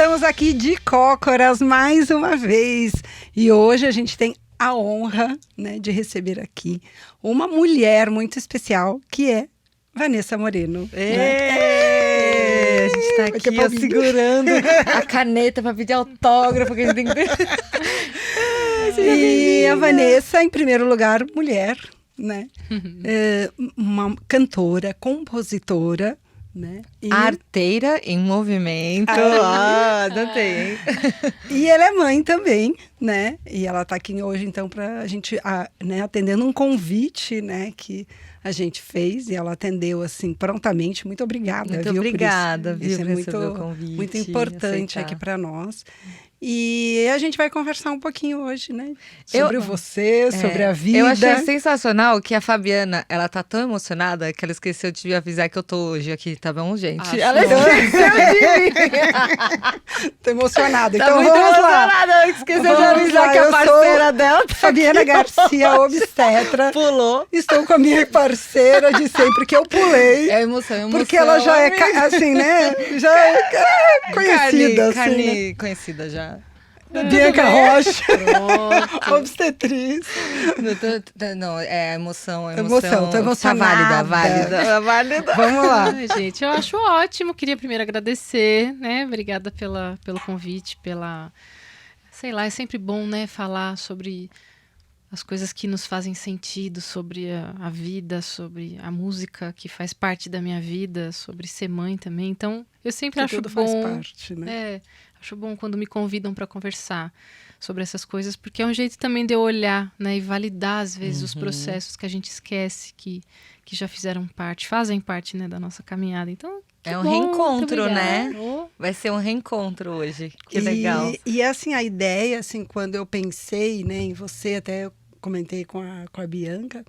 Estamos aqui de cócoras mais uma vez. E hoje a gente tem a honra, né, de receber aqui uma mulher muito especial, que é Vanessa Moreno. A gente tá aqui ó, segurando a caneta para pedir autógrafo. Que a gente tem que... E a Vanessa, em primeiro lugar, mulher, né? Uma cantora, compositora, né? E... arteira em movimento. Adotei, hein? E ela é mãe também, né? E ela tá aqui hoje, então, pra gente, né, atendendo um convite, né, que a gente fez, e ela atendeu, assim, prontamente. Muito obrigada, muito viu? obrigada, por isso. viu, Isso é muito, convite, muito importante aqui para nós. E a gente vai conversar um pouquinho hoje, né? Sobre você, sobre a vida. Eu achei sensacional que a Fabiana, ela tá tão emocionada que ela esqueceu de me avisar que eu tô hoje aqui, tá bom, gente? Ela esqueceu de mim. Tô emocionada. Tá então muito vamos emocionada. lá. Esqueceu de avisar que a parceira dela tá Fabiana aqui. Garcia, obstetra. Pulou. Estou com a minha parceira de sempre, que eu pulei. É emoção. Porque ela já é, assim, né? Já é conhecida. Carne né? Conhecida já. Bianca Rocha, obstetriz. Não, é emoção. Tô emocionada. Tá válida. Vamos lá. Ai, gente, eu acho ótimo. Queria primeiro agradecer, né? Obrigada pelo convite, sei lá, é sempre bom, né? Falar sobre as coisas que nos fazem sentido, sobre a vida, sobre a música que faz parte da minha vida, sobre ser mãe também. Então, eu sempre acho tudo bom. Faz parte, né? Acho bom quando me convidam para conversar sobre essas coisas, porque é um jeito também de eu olhar, né, e validar, às vezes, os processos que a gente esquece que já fazem parte, né, da nossa caminhada. Então, é um bom, reencontro, né? Vai ser um reencontro hoje. Que legal. E assim, a ideia, assim, quando eu pensei, né, em você, até eu comentei com a Bianca,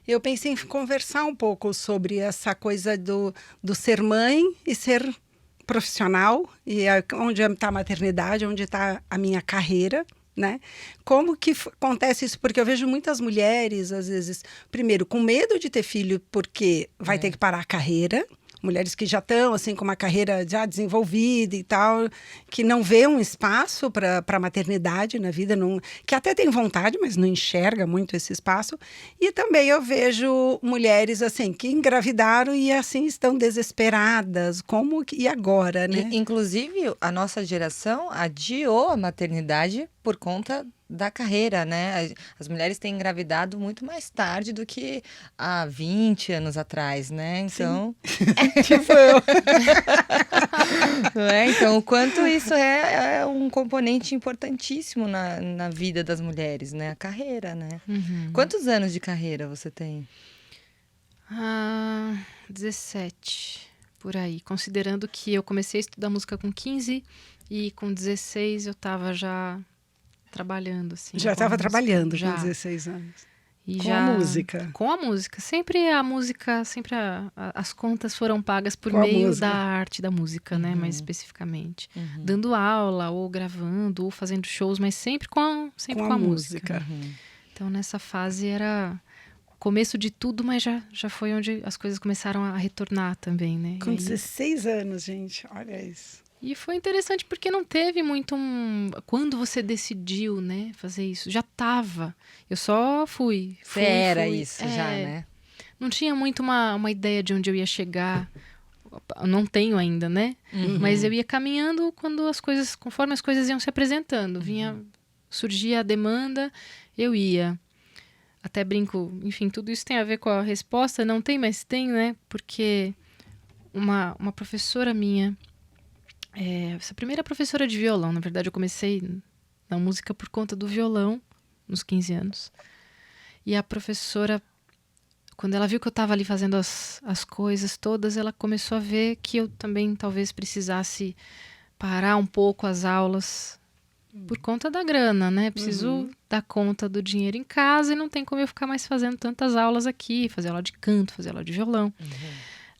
eu pensei em conversar um pouco sobre essa coisa do ser mãe e ser profissional, e onde está a maternidade, onde está a minha carreira, né? Como que acontece isso? Porque eu vejo muitas mulheres, às vezes, primeiro, com medo de ter filho, porque vai ter que parar a carreira. Mulheres que já estão, assim, com uma carreira já desenvolvida e tal, que não vê um espaço para a maternidade na vida, que até tem vontade, mas não enxerga muito esse espaço. E também eu vejo mulheres, assim, que engravidaram e, assim, estão desesperadas. E agora, né? Inclusive, a nossa geração adiou a maternidade por conta da carreira, né? As mulheres têm engravidado muito mais tarde do que há 20 anos atrás, né? Então... tipo eu. Não é? Então, o quanto isso é um componente importantíssimo na vida das mulheres, né? A carreira, né? Quantos anos de carreira você tem? 17, por aí. Considerando que eu comecei a estudar música com 15 e com 16 eu estava já... trabalhando, assim. Já estava trabalhando já. com 16 anos. E com a música. Com a música. Sempre a música, as contas foram pagas por meio da arte da música, né? Mais especificamente. Dando aula, ou gravando, ou fazendo shows, mas sempre com a música. Então, nessa fase era o começo de tudo, mas já foi onde as coisas começaram a retornar também, né? Com 16 anos, gente. Olha isso. E foi interessante porque não teve muito quando você decidiu, né, fazer isso, já tava. Eu só fui. Você era isso já, né? Não tinha muito uma ideia de onde eu ia chegar. Eu não tenho ainda, né? Mas eu ia caminhando conforme as coisas iam se apresentando. Surgia a demanda, eu ia. Até brinco, enfim, tudo isso tem a ver com a resposta. Não tem, mas tem, né? Porque uma professora minha... essa primeira professora de violão, na verdade eu comecei na música por conta do violão, nos 15 anos. E a professora, quando ela viu que eu estava ali fazendo as coisas todas, ela começou a ver que eu também talvez precisasse parar um pouco as aulas por conta da grana, né? Preciso dar conta do dinheiro em casa e não tem como eu ficar mais fazendo tantas aulas aqui, fazer aula de canto, fazer aula de violão.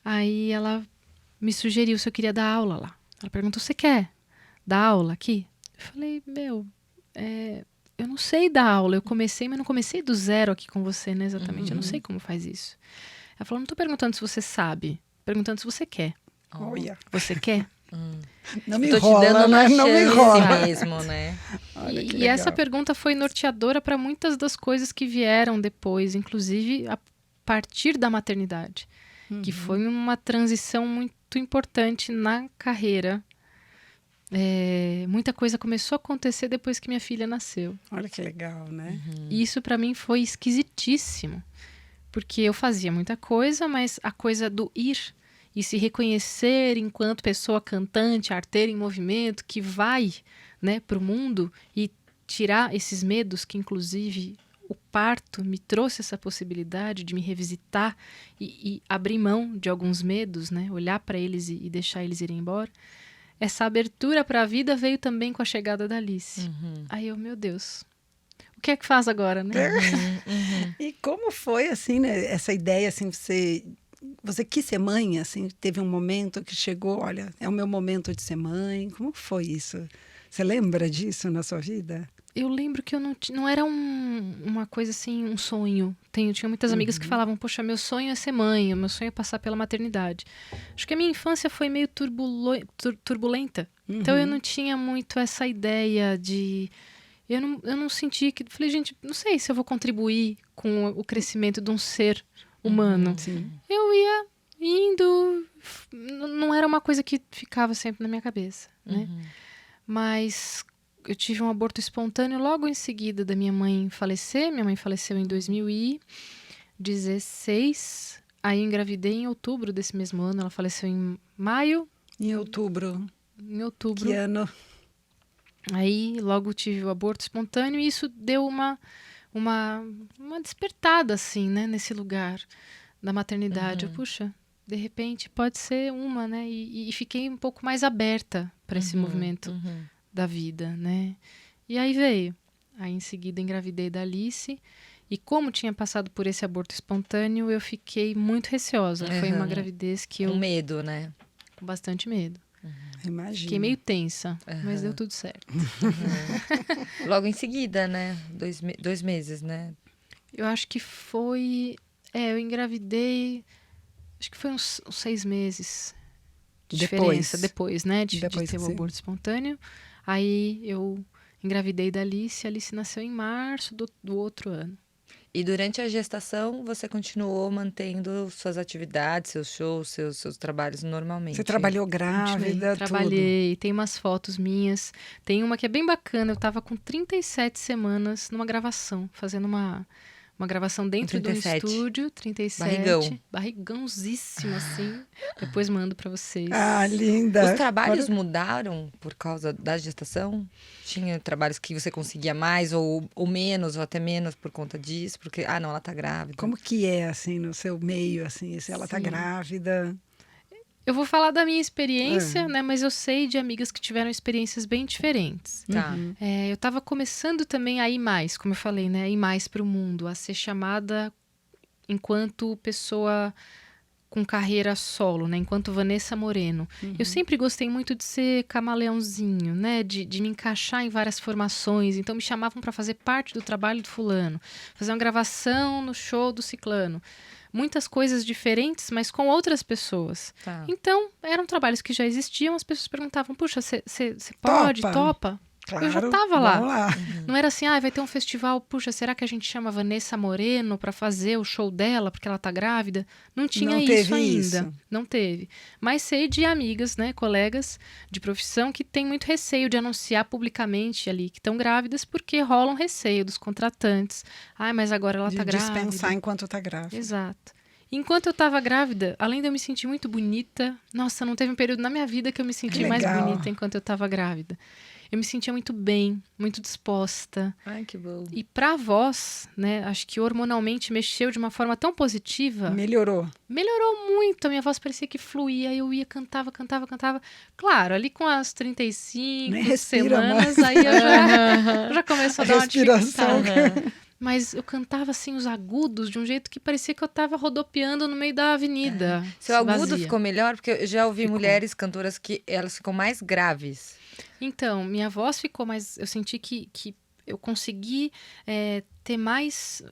Aí ela me sugeriu se eu queria dar aula lá. Ela perguntou, você quer dar aula aqui? Eu falei, eu não sei dar aula. Eu comecei, mas não comecei do zero aqui com você, né? Exatamente. Eu não sei como faz isso. Ela falou, não tô perguntando se você sabe. Perguntando se você quer. Olha. Você quer? Não me Tô te enrola, dando né? uma Não me chance enrola. mesmo, né? Olha que E essa legal. pergunta foi norteadora para muitas das coisas que vieram depois, inclusive a partir da maternidade, que foi uma transição muito importante na carreira. Muita coisa começou a acontecer depois que minha filha nasceu. Olha que legal, né? E isso para mim foi esquisitíssimo, porque eu fazia muita coisa, mas a coisa do ir e se reconhecer enquanto pessoa cantante, arteira em movimento, que vai, né, para o mundo e tirar esses medos que, inclusive, o parto me trouxe essa possibilidade de me revisitar e abrir mão de alguns medos, né, olhar para eles e deixar eles irem embora. Essa abertura para a vida veio também com a chegada da Alice. Aí eu, meu Deus, o que é que faz agora, né? E como foi, assim, né, essa ideia, assim, você quis ser mãe, assim, teve um momento que chegou, olha, é o meu momento de ser mãe. Como foi isso? Você lembra disso na sua vida? Eu lembro que eu não era uma coisa assim, um sonho. Tinha muitas amigas que falavam, poxa, meu sonho é ser mãe, meu sonho é passar pela maternidade. Acho que a minha infância foi meio turbulenta. Então eu não tinha muito essa ideia de... Eu não senti que... Falei, gente, não sei se eu vou contribuir com o crescimento de um ser humano. Sim. Eu ia indo... Não era uma coisa que ficava sempre na minha cabeça, né? Mas eu tive um aborto espontâneo logo em seguida da minha mãe falecer. Minha mãe faleceu em 2016. Aí eu engravidei em outubro desse mesmo ano. Ela faleceu em maio. Em outubro. Em outubro. Que ano? Aí logo tive o aborto espontâneo e isso deu uma despertada, assim, né? Nesse lugar da maternidade. Eu, puxa, de repente pode ser uma, né? E fiquei um pouco mais aberta para esse movimento da vida, né? E aí veio. Aí em seguida engravidei da Alice. E como tinha passado por esse aborto espontâneo, eu fiquei muito receosa. Foi uma gravidez que eu... Com medo, né? Com bastante medo. Imagina. Fiquei meio tensa, mas deu tudo certo. Logo em seguida, né? 2 meses, né? Eu acho que foi... eu engravidei... Acho que foi uns 6 meses de diferença depois, né? De ter o aborto espontâneo. Aí eu engravidei da Alice. A Alice nasceu em março do outro ano. E durante a gestação, você continuou mantendo suas atividades, seus shows, seus trabalhos normalmente? Você trabalhou grávida, Trabalhei, tudo. tem umas fotos minhas. Tem uma que é bem bacana, eu estava com 37 semanas numa gravação, fazendo uma gravação dentro do estúdio, 37. Barrigãozíssimo, assim. Depois mando para vocês. Ah, linda. Os trabalhos mudaram por causa da gestação? Tinha trabalhos que você conseguia mais ou menos, ou até menos por conta disso? Porque, não, ela tá grávida. Como que é, assim, no seu meio, assim, se ela tá grávida? Eu vou falar da minha experiência, né? Mas eu sei de amigas que tiveram experiências bem diferentes. Tá. Eu estava começando também a ir mais, como eu falei, né? A ir mais para o mundo, a ser chamada enquanto pessoa com carreira solo, né? Enquanto Vanessa Moreno. Eu sempre gostei muito de ser camaleãozinho, né? De me encaixar em várias formações. Então me chamavam para fazer parte do trabalho do fulano, fazer uma gravação no show do ciclano. Muitas coisas diferentes, mas com outras pessoas. Tá. Então, eram trabalhos que já existiam, as pessoas perguntavam, puxa, você pode, topa? Claro, eu já estava lá. vamos lá. Não era assim, vai ter um festival, puxa, será que a gente chama a Vanessa Moreno para fazer o show dela porque ela tá grávida? Não tinha isso ainda. Não teve. Mas sei de amigas, né, colegas de profissão que têm muito receio de anunciar publicamente ali que estão grávidas porque rola um receio dos contratantes. Mas agora ela tá grávida. Dispensar enquanto tá grávida. Exato. Enquanto eu estava grávida, além de eu me sentir muito bonita, nossa, não teve um período na minha vida que eu me senti mais bonita enquanto eu estava grávida. Eu me sentia muito bem, muito disposta. Ai, que bom. E pra voz, né, acho que hormonalmente mexeu de uma forma tão positiva. Melhorou. Melhorou muito, a minha voz parecia que fluía, eu ia, cantava. Claro, ali com as 35 semanas, aí eu já começou a dar uma dificuldade. Mas eu cantava assim os agudos de um jeito que parecia que eu estava rodopiando no meio da avenida. Seu agudo ficou melhor? Porque eu já ouvi mulheres cantoras que elas ficam mais graves. Então, minha voz ficou mais... Eu senti que eu consegui ter mais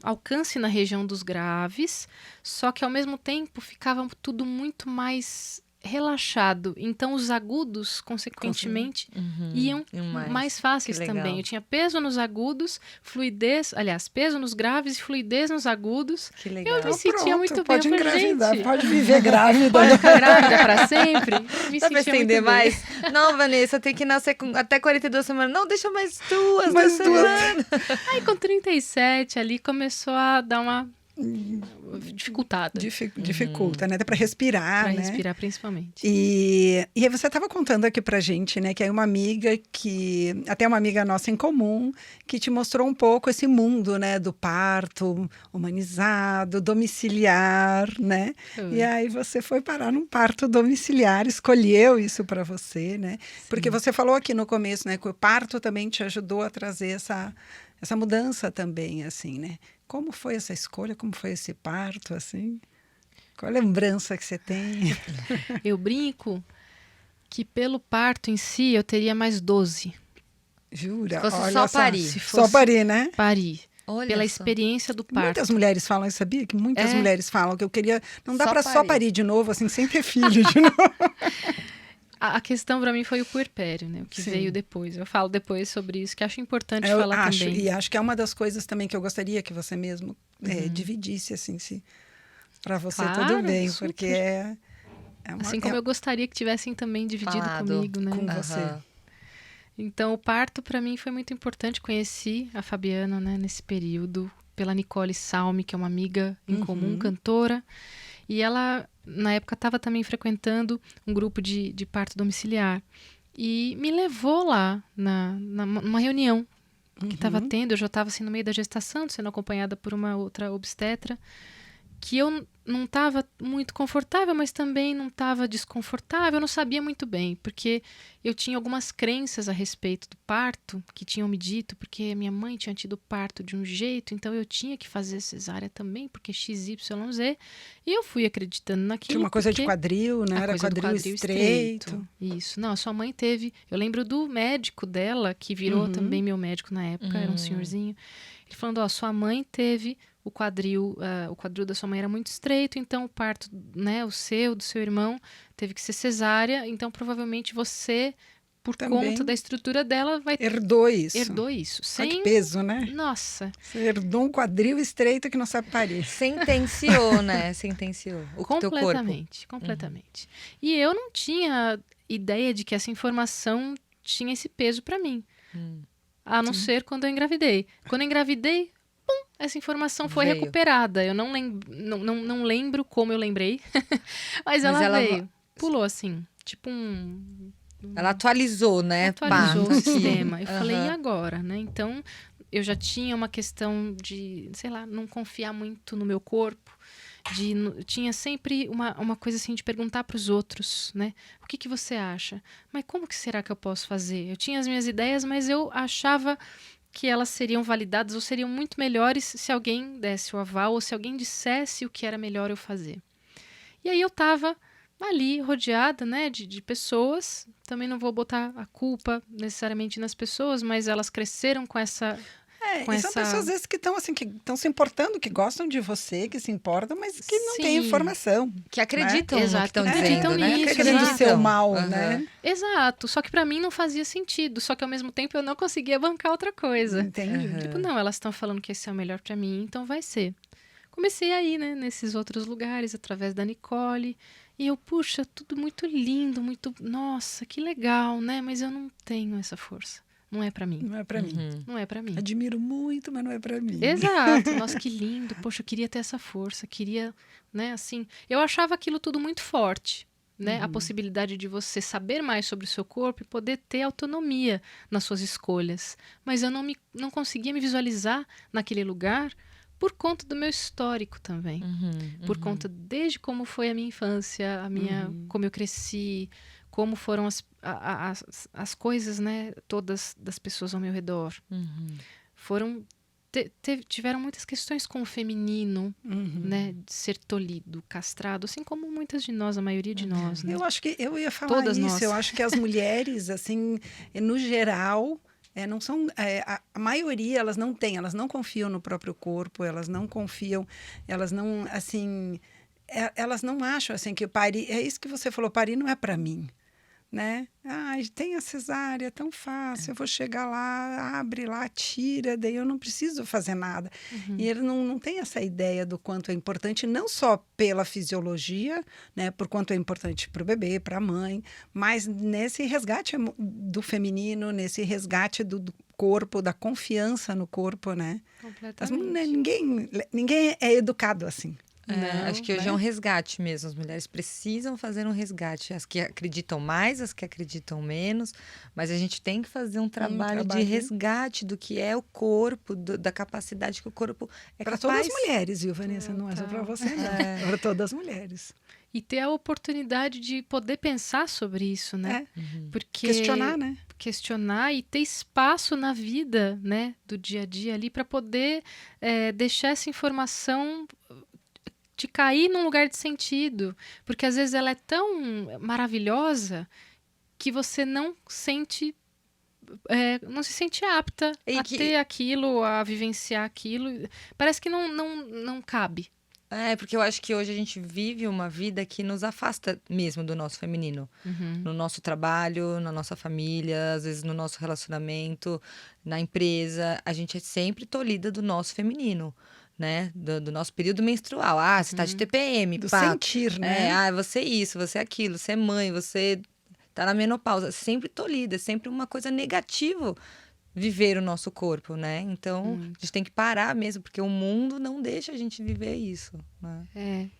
alcance na região dos graves, só que ao mesmo tempo ficava tudo muito mais relaxado. Então, os agudos, consequentemente, iam mais fáceis também. Eu tinha peso nos agudos, fluidez, aliás, peso nos graves e fluidez nos agudos. Que legal. Eu me sentia muito bem. Pode Eu falei, engravidar, gente, pode viver grávida. pode ficar grávida para sempre. Me Dá pra sentia estender muito bem. mais? Não, Vanessa, tem que nascer até 42 semanas. Não, deixa mais duas Mais duas. semanas. Aí, com 37, ali começou a dar uma dificultada. Dificulta, né? Dá para respirar, Para né? respirar, principalmente. E aí você estava contando aqui pra gente, né, que é uma amiga até uma amiga nossa em comum, que te mostrou um pouco esse mundo, né, do parto humanizado, domiciliar, né? E aí você foi parar num parto domiciliar, escolheu isso para você, né? Porque você falou aqui no começo, né, que o parto também te ajudou a trazer essa mudança também, assim, né? Como foi essa escolha? Como foi esse parto, assim? Qual a lembrança que você tem? Eu brinco que pelo parto em si eu teria mais 12. Jura? Se fosse Olha só parir. Se Só fosse parir, né? parir. Olha Pela só. experiência do parto. Muitas mulheres falam, eu sabia que muitas É. mulheres falam que eu queria... Não dá Só para só parir. parir de novo, assim, sem ter filho de novo. A questão para mim foi o puerpério, né? O que Sim. veio depois. Eu falo depois sobre isso, que acho importante Eu falar acho, também. e acho que é uma das coisas também que eu gostaria que você mesmo dividisse, assim, se para você Claro, tudo bem, super. porque é uma... Assim como eu gostaria que tivessem também dividido Falado comigo, né? com você. Aham. Então, o parto para mim foi muito importante. Conheci a Fabiana, né, nesse período, pela Nicole Salme, que é uma amiga em comum, cantora. E ela, na época, estava também frequentando um grupo de parto domiciliar. E me levou lá numa reunião que estava tendo. Eu já estava assim, no meio da gestação, sendo acompanhada por uma outra obstetra, que eu não estava muito confortável, mas também não estava desconfortável, eu não sabia muito bem, porque eu tinha algumas crenças a respeito do parto, que tinham me dito, porque minha mãe tinha tido parto de um jeito, então eu tinha que fazer cesárea também, porque XYZ, e eu fui acreditando naquilo. Tinha uma coisa de porque quadril, né? a Era coisa do quadril estreito. Isso. Não, a sua mãe teve... Eu lembro do médico dela, que virou também meu médico na época, era um senhorzinho. Ele falando, ó, sua mãe teve o quadril da sua mãe era muito estreito, então o parto, né, do seu irmão, teve que ser cesárea, então provavelmente você, por Também conta da estrutura dela, herdou isso. herdou isso. Olha que peso, né? Nossa, Você herdou um quadril estreito que não sabe parir. Sentenciou, né? Sentenciou o teu corpo. completamente. E eu não tinha ideia de que essa informação tinha esse peso para mim. A não ser quando eu engravidei. Quando eu engravidei, pum, essa informação foi Veio. recuperada. Eu não lembro como eu lembrei, mas ela veio. Pulou assim, tipo Ela atualizou, né? atualizou Pá, o aqui. sistema. Eu falei, e Aham. agora, né? Então, eu já tinha uma questão de, sei lá, não confiar muito no meu corpo. Tinha sempre uma coisa assim de perguntar para os outros, né? O que você acha? Mas como que será que eu posso fazer? Eu tinha as minhas ideias, mas eu achava que elas seriam validadas ou seriam muito melhores se alguém desse o aval ou se alguém dissesse o que era melhor eu fazer. E aí eu estava ali rodeada, né, de pessoas. Também não vou botar a culpa necessariamente nas pessoas, mas elas cresceram com essa... com E são essa... pessoas, às vezes, que estão assim, que estão se importando, que gostam de você, que se importam, mas que não Sim. têm informação. Que acreditam no que Exato, estão que dizendo, acreditam né? nisso, Querendo exato. o seu mal, Aham. né? Exato, só que pra mim não fazia sentido, só que ao mesmo tempo eu não conseguia bancar outra coisa. Entendi. Tipo, não, elas estão falando que esse é o melhor pra mim, então vai ser. Comecei a ir, né, nesses outros lugares, através da Nicole, e eu, puxa, tudo muito lindo, muito, nossa, que legal, né, mas eu não tenho essa força, não é pra mim, Não é pra mim. não é pra mim. Admiro muito, mas não é pra mim. Exato, nossa, que lindo, poxa, eu queria ter essa força, queria, né, assim, eu achava aquilo tudo muito forte, né, a possibilidade de você saber mais sobre o seu corpo e poder ter autonomia nas suas escolhas, mas eu não conseguia me visualizar naquele lugar por conta do meu histórico também, por conta desde como foi a minha infância, como eu cresci, como foram as coisas, né, todas das pessoas ao meu redor. Foram tiveram muitas questões com o feminino, né, de ser tolhido, castrado, assim como muitas de nós, a maioria de nós, né? Eu acho que eu ia falar Todas isso. nós. Eu acho que as mulheres, assim, no geral, não são. A maioria elas não confiam no próprio corpo, elas não confiam, elas não, assim. elas não acham assim que o parir, é isso que você falou, parir não é para mim, né? Ai, tem a cesárea, é tão fácil, eu vou chegar lá, abre lá, tira, daí eu não preciso fazer nada. E ele não tem essa ideia do quanto é importante, não só pela fisiologia, né, por quanto é importante para o bebê, para a mãe, mas nesse resgate do feminino, nesse resgate do corpo, da confiança no corpo, né? Ninguém é educado assim. Acho que hoje é um resgate mesmo. As mulheres precisam fazer um resgate. As que acreditam mais, as que acreditam menos. Mas a gente tem que fazer um trabalho de resgate do que é o corpo, da capacidade que o corpo é capaz. Para todas as mulheres, viu, Vanessa? Não é só para você, não. É para todas as mulheres. E ter a oportunidade de poder pensar sobre isso, né? Porque questionar, né? Questionar e ter espaço na vida, né? Do dia a dia ali para poder deixar essa informação de cair num lugar de sentido, porque às vezes ela é tão maravilhosa que você não sente, não se sente apta a ter aquilo, a vivenciar aquilo. Parece que não cabe. Porque eu acho que hoje a gente vive uma vida que nos afasta mesmo do nosso feminino. No nosso trabalho, na nossa família, às vezes no nosso relacionamento, na empresa. A gente é sempre tolhida do nosso feminino. Né? Do nosso período menstrual. Você tá de TPM. Do sentir, né? Você isso, você aquilo, você é mãe, você tá na menopausa. Sempre tolhida, é sempre uma coisa negativa viver o nosso corpo, né? Então, a gente tem que parar mesmo, porque o mundo não deixa a gente viver isso, né?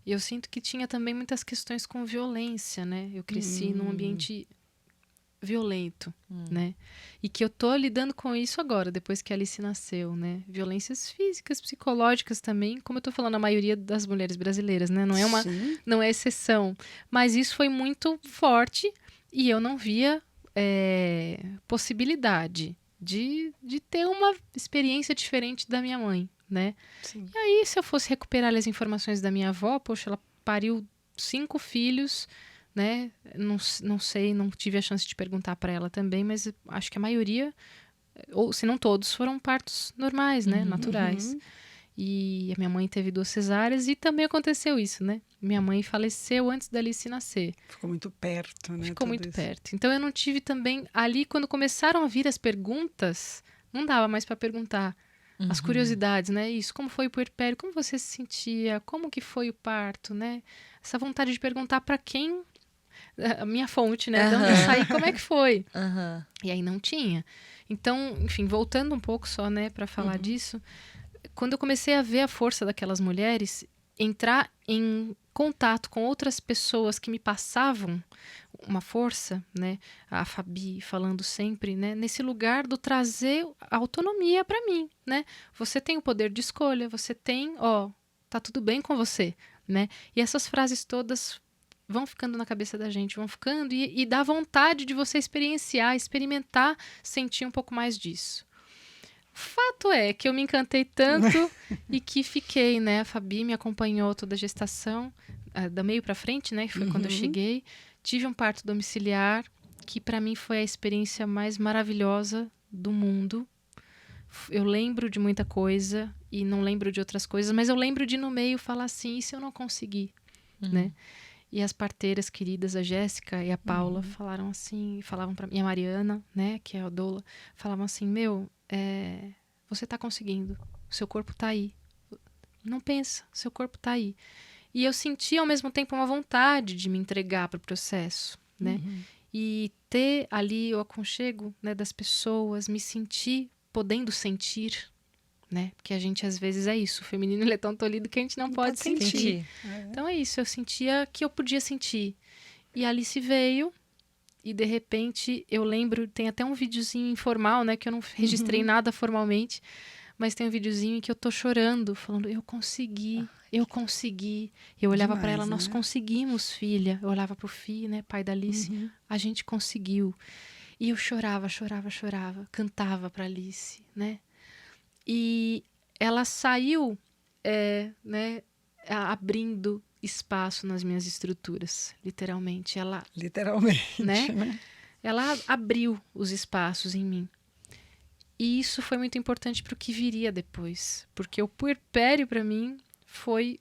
E eu sinto que tinha também muitas questões com violência, né? Eu cresci num ambiente violento, né? E que eu tô lidando com isso agora, depois que a Alice nasceu, né? Violências físicas, psicológicas também, como eu tô falando, a maioria das mulheres brasileiras, né? Não é exceção. Mas isso foi muito forte e eu não via possibilidade de ter uma experiência diferente da minha mãe, né? Sim. E aí, se eu fosse recuperar as informações da minha avó, poxa, ela pariu 5 filhos, né? Não sei, não tive a chance de perguntar para ela também, mas acho que a maioria, ou se não todos, foram partos normais, né? Naturais. E a minha mãe teve 2 cesáreas e também aconteceu isso, né? Minha mãe faleceu antes da Alice nascer. Ficou muito perto, né? Ficou muito perto. Então eu não tive também ali, quando começaram a vir as perguntas, não dava mais para perguntar. As curiosidades, né? Isso, como foi o puerpério, como você se sentia, como que foi o parto, né? Essa vontade de perguntar para quem, a minha fonte, né? De onde eu saí, como é que foi? E aí não tinha. Então, enfim, voltando um pouco só, né, para falar disso, quando eu comecei a ver a força daquelas mulheres, entrar em contato com outras pessoas que me passavam uma força, né? A Fabi falando sempre, né? Nesse lugar do trazer a autonomia para mim, né? Você tem o poder de escolha, você tem, tá tudo bem com você, né? E essas frases todas vão ficando na cabeça da gente, vão ficando e dá vontade de você experimentar, sentir um pouco mais disso. Fato é que eu me encantei tanto e que fiquei, né? A Fabi me acompanhou toda a gestação, da meio para frente, né? Que foi quando eu cheguei. Tive um parto domiciliar, que para mim foi a experiência mais maravilhosa do mundo. Eu lembro de muita coisa e não lembro de outras coisas, mas eu lembro de no meio falar assim, e se eu não conseguir, né? E as parteiras queridas, a Jéssica e a Paula, falaram assim, falavam para mim, e a Mariana, né, que é a doula, falavam assim, você tá conseguindo, o seu corpo tá aí. Não pensa, seu corpo tá aí. E eu senti ao mesmo tempo uma vontade de me entregar para o processo, né? E ter ali o aconchego, né, das pessoas, me sentir podendo sentir, né? Porque a gente às vezes é isso, o feminino ele é tão tolhido que a gente não pode sentir. Então é isso, eu sentia que eu podia sentir. E a Alice veio e de repente eu lembro, tem até um videozinho informal, né, que eu não registrei nada formalmente, mas tem um videozinho em que eu tô chorando, falando, eu consegui. Eu olhava para ela, nós conseguimos, filha. Eu olhava pro Fih, né, pai da Alice, a gente conseguiu. E eu chorava, cantava pra Alice, né? E ela saiu, né, abrindo espaço nas minhas estruturas, literalmente. Literalmente, né? Ela abriu os espaços em mim. E isso foi muito importante para o que viria depois. Porque o puerpério, para mim, foi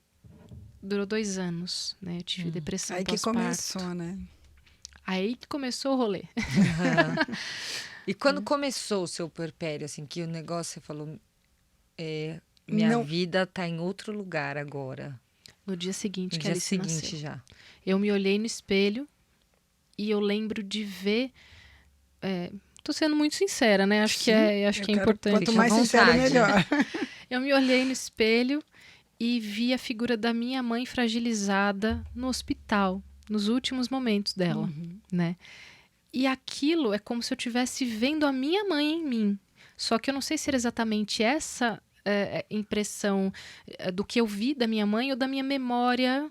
durou 2 anos, né? Eu tive depressão Aí que pós-parto. começou, né? Aí que começou o rolê. Aham. E quando começou o seu puerpério, assim, que o negócio, você falou, minha Não, vida tá em outro lugar agora. No dia seguinte No que a dia Alice seguinte nasceu. já. Eu me olhei no espelho e eu lembro de ver... Tô sendo muito sincera, né? Acho que sim, acho eu que é quero- importante. Quanto Fica à mais sincero, vontade. melhor. Eu me olhei no espelho e vi a figura da minha mãe fragilizada no hospital, nos últimos momentos dela, né? E aquilo é como se eu estivesse vendo a minha mãe em mim. Só que eu não sei se era exatamente essa impressão do que eu vi da minha mãe ou da minha memória,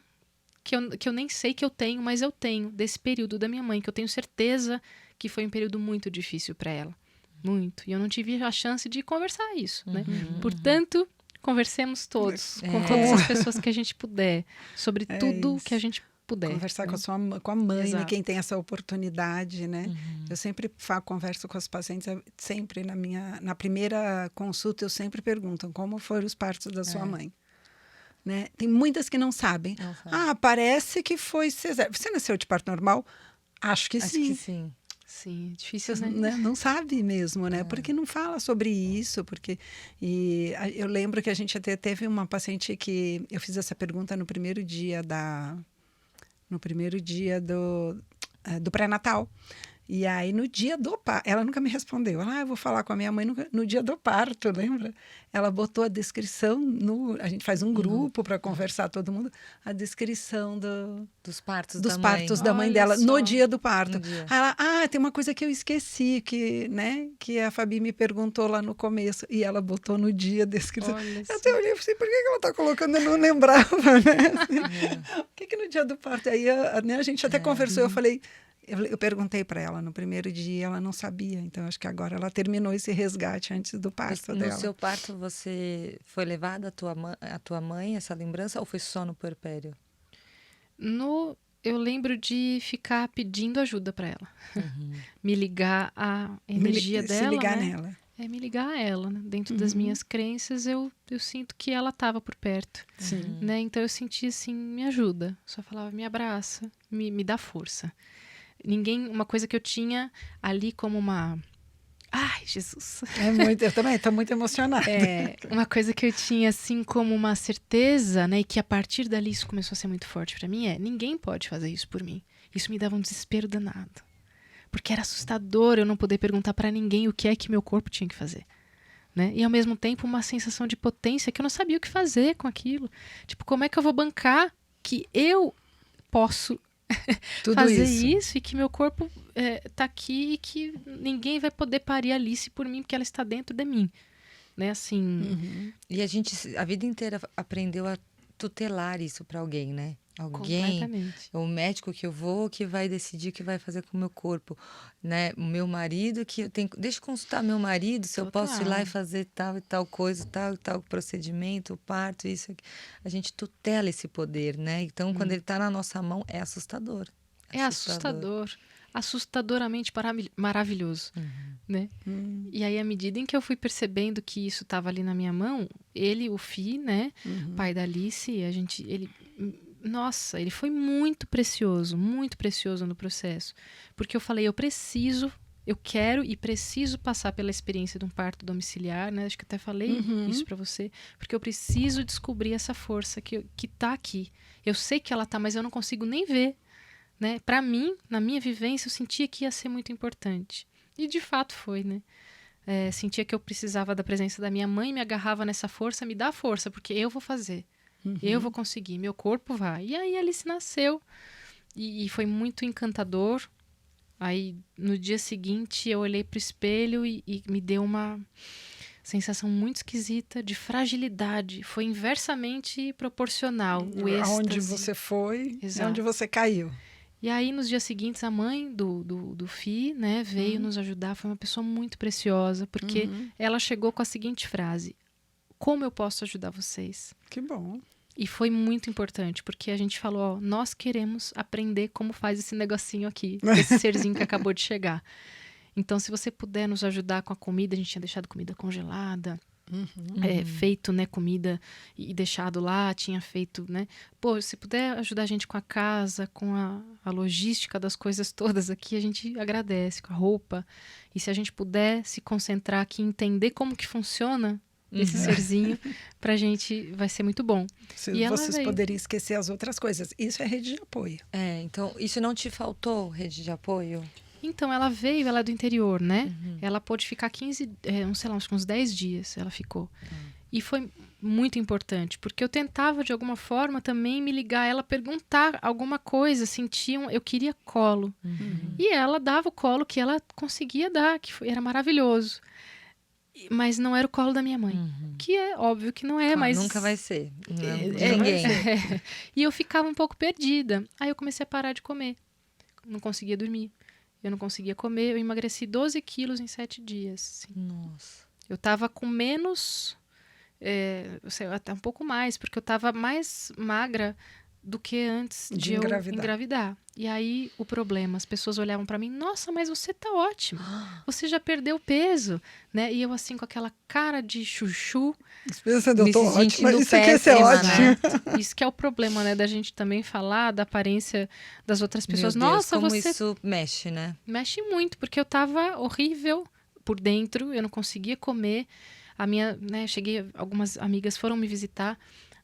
que eu nem sei que eu tenho, mas eu tenho, desse período da minha mãe, que eu tenho certeza que foi um período muito difícil para ela. Muito. E eu não tive a chance de conversar isso, né? Portanto, conversemos todos, com todas as pessoas que a gente puder, sobre tudo isso. que a gente puder. Conversar né? com a mãe, né? Exato. Quem tem essa oportunidade, né? Eu sempre converso com as pacientes, sempre na primeira consulta, eu sempre pergunto como foram os partos da sua mãe. Né? Tem muitas que não sabem. Não sabe. Ah, parece que foi cesárea. Você nasceu de parto normal? Acho que Acho sim. que sim. Sim, difícil, Você, né? né, não sabe mesmo, né? Porque não fala sobre isso, eu lembro que a gente até teve uma paciente que eu fiz essa pergunta no primeiro dia do pré-natal. E aí, no dia do parto, ela nunca me respondeu. Eu vou falar com a minha mãe no dia do parto, lembra? Ela botou a descrição, a gente faz um grupo para conversar todo mundo, a descrição Dos partos dos da partos mãe. da mãe Olha dela só. no dia do parto. No dia. Aí ela, tem uma coisa que eu esqueci, que a Fabi me perguntou lá no começo, e ela botou no dia a descrição. Olha Eu só. até olhei e falei, por que ela está colocando? Eu não lembrava, né? Assim, por que no dia do parto? Aí a gente até conversou, eu falei... Eu perguntei para ela no primeiro dia, ela não sabia. Então, acho que agora ela terminou esse resgate antes do parto No dela. seu parto, você foi levada a tua mãe, essa lembrança, ou foi só no puerpério? Eu lembro de ficar pedindo ajuda para ela. Me ligar à energia dela, Se ligar né? nela. Me ligar a ela, né? Dentro das minhas crenças, eu sinto que ela estava por perto. Sim. Né? Então, eu senti assim, me ajuda. Só falava, me abraça, me dá força. Uma coisa que eu tinha ali como uma... Ai, Jesus! Eu também estou muito emocionada. Uma coisa que eu tinha assim como uma certeza, né? E que a partir dali isso começou a ser muito forte para mim ninguém pode fazer isso por mim. Isso me dava um desespero danado. Porque era assustador eu não poder perguntar para ninguém o que é que meu corpo tinha que fazer. Né? E ao mesmo tempo uma sensação de potência que eu não sabia o que fazer com aquilo. Tipo, como é que eu vou bancar que eu posso Tudo fazer isso. isso e que meu corpo tá aqui e que ninguém vai poder parir a Alice por mim porque ela está dentro de mim, né? Assim, E a gente, a vida inteira, aprendeu a tutelar isso para alguém, né? Alguém, completamente. o médico que eu vou que vai decidir o que vai fazer com o meu corpo, né? O meu marido que eu tenho, deixa eu consultar meu marido se eu posso ir lá e fazer tal e tal coisa, tal e tal procedimento, o parto, isso aqui. A gente tutela esse poder, né? Então, quando ele está na nossa mão, é assustador. É assustador. Assustadoramente maravilhoso, né? E aí, à medida em que eu fui percebendo que isso estava ali na minha mão, o Fi, né? Pai da Alice, nossa, ele foi muito precioso no processo. Porque eu falei, eu quero e preciso passar pela experiência de um parto domiciliar, né? Acho que até falei isso para você. Porque eu preciso descobrir essa força que tá aqui. Eu sei que ela tá, mas eu não consigo nem ver. Né? Para mim, na minha vivência, eu sentia que ia ser muito importante. E de fato foi, né? Sentia que eu precisava da presença da minha mãe, me agarrava nessa força, me dá força, porque eu vou fazer. Eu vou conseguir, meu corpo vai. E aí a Alice nasceu. E foi muito encantador. Aí, no dia seguinte, eu olhei pro espelho e me deu uma sensação muito esquisita de fragilidade. Foi inversamente proporcional. O êxtase. Aonde você foi, Exato. onde você caiu. E aí, nos dias seguintes, a mãe do Fi, né, veio nos ajudar. Foi uma pessoa muito preciosa, porque ela chegou com a seguinte frase: como eu posso ajudar vocês? Que bom. E foi muito importante, porque a gente falou, nós queremos aprender como faz esse negocinho aqui, esse serzinho que acabou de chegar. Então, se você puder nos ajudar com a comida, a gente tinha deixado comida congelada, feito, né, comida e deixado lá, tinha feito, né? Pô, se puder ajudar a gente com a casa, com a logística das coisas todas aqui, a gente agradece, com a roupa. E se a gente puder se concentrar aqui e entender como que funciona esse serzinho, pra gente vai ser muito bom. E ela Vocês veio. poderiam esquecer as outras coisas. Isso é rede de apoio. Então, isso não te faltou, rede de apoio? Então, ela veio, ela é do interior, né? Ela pôde ficar 15, sei lá, uns 10 dias ela ficou. E foi muito importante, porque eu tentava, de alguma forma, também me ligar a ela, perguntar alguma coisa, eu queria colo. E ela dava o colo que ela conseguia dar, era maravilhoso. Mas não era o colo da minha mãe. Que é óbvio que não é, Claro, mas... nunca vai ser. Ninguém. E eu ficava um pouco perdida. Aí eu comecei a parar de comer. Não conseguia dormir. Eu não conseguia comer. Eu emagreci 12 quilos em 7 dias. Assim. Nossa. Eu tava com menos... até um pouco mais, porque eu tava mais magra do que antes de eu engravidar. E aí, o problema, as pessoas olhavam pra mim, nossa, mas você tá ótima, você já perdeu peso, né? E eu assim, com aquela cara de chuchu. Pensando, eu tô ótima, isso aqui é ótimo. Isso que é o problema, né, da gente também falar da aparência das outras pessoas. Meu Deus, nossa, como você... isso mexe, né? Mexe muito, porque eu tava horrível por dentro, eu não conseguia comer. Algumas amigas foram me visitar.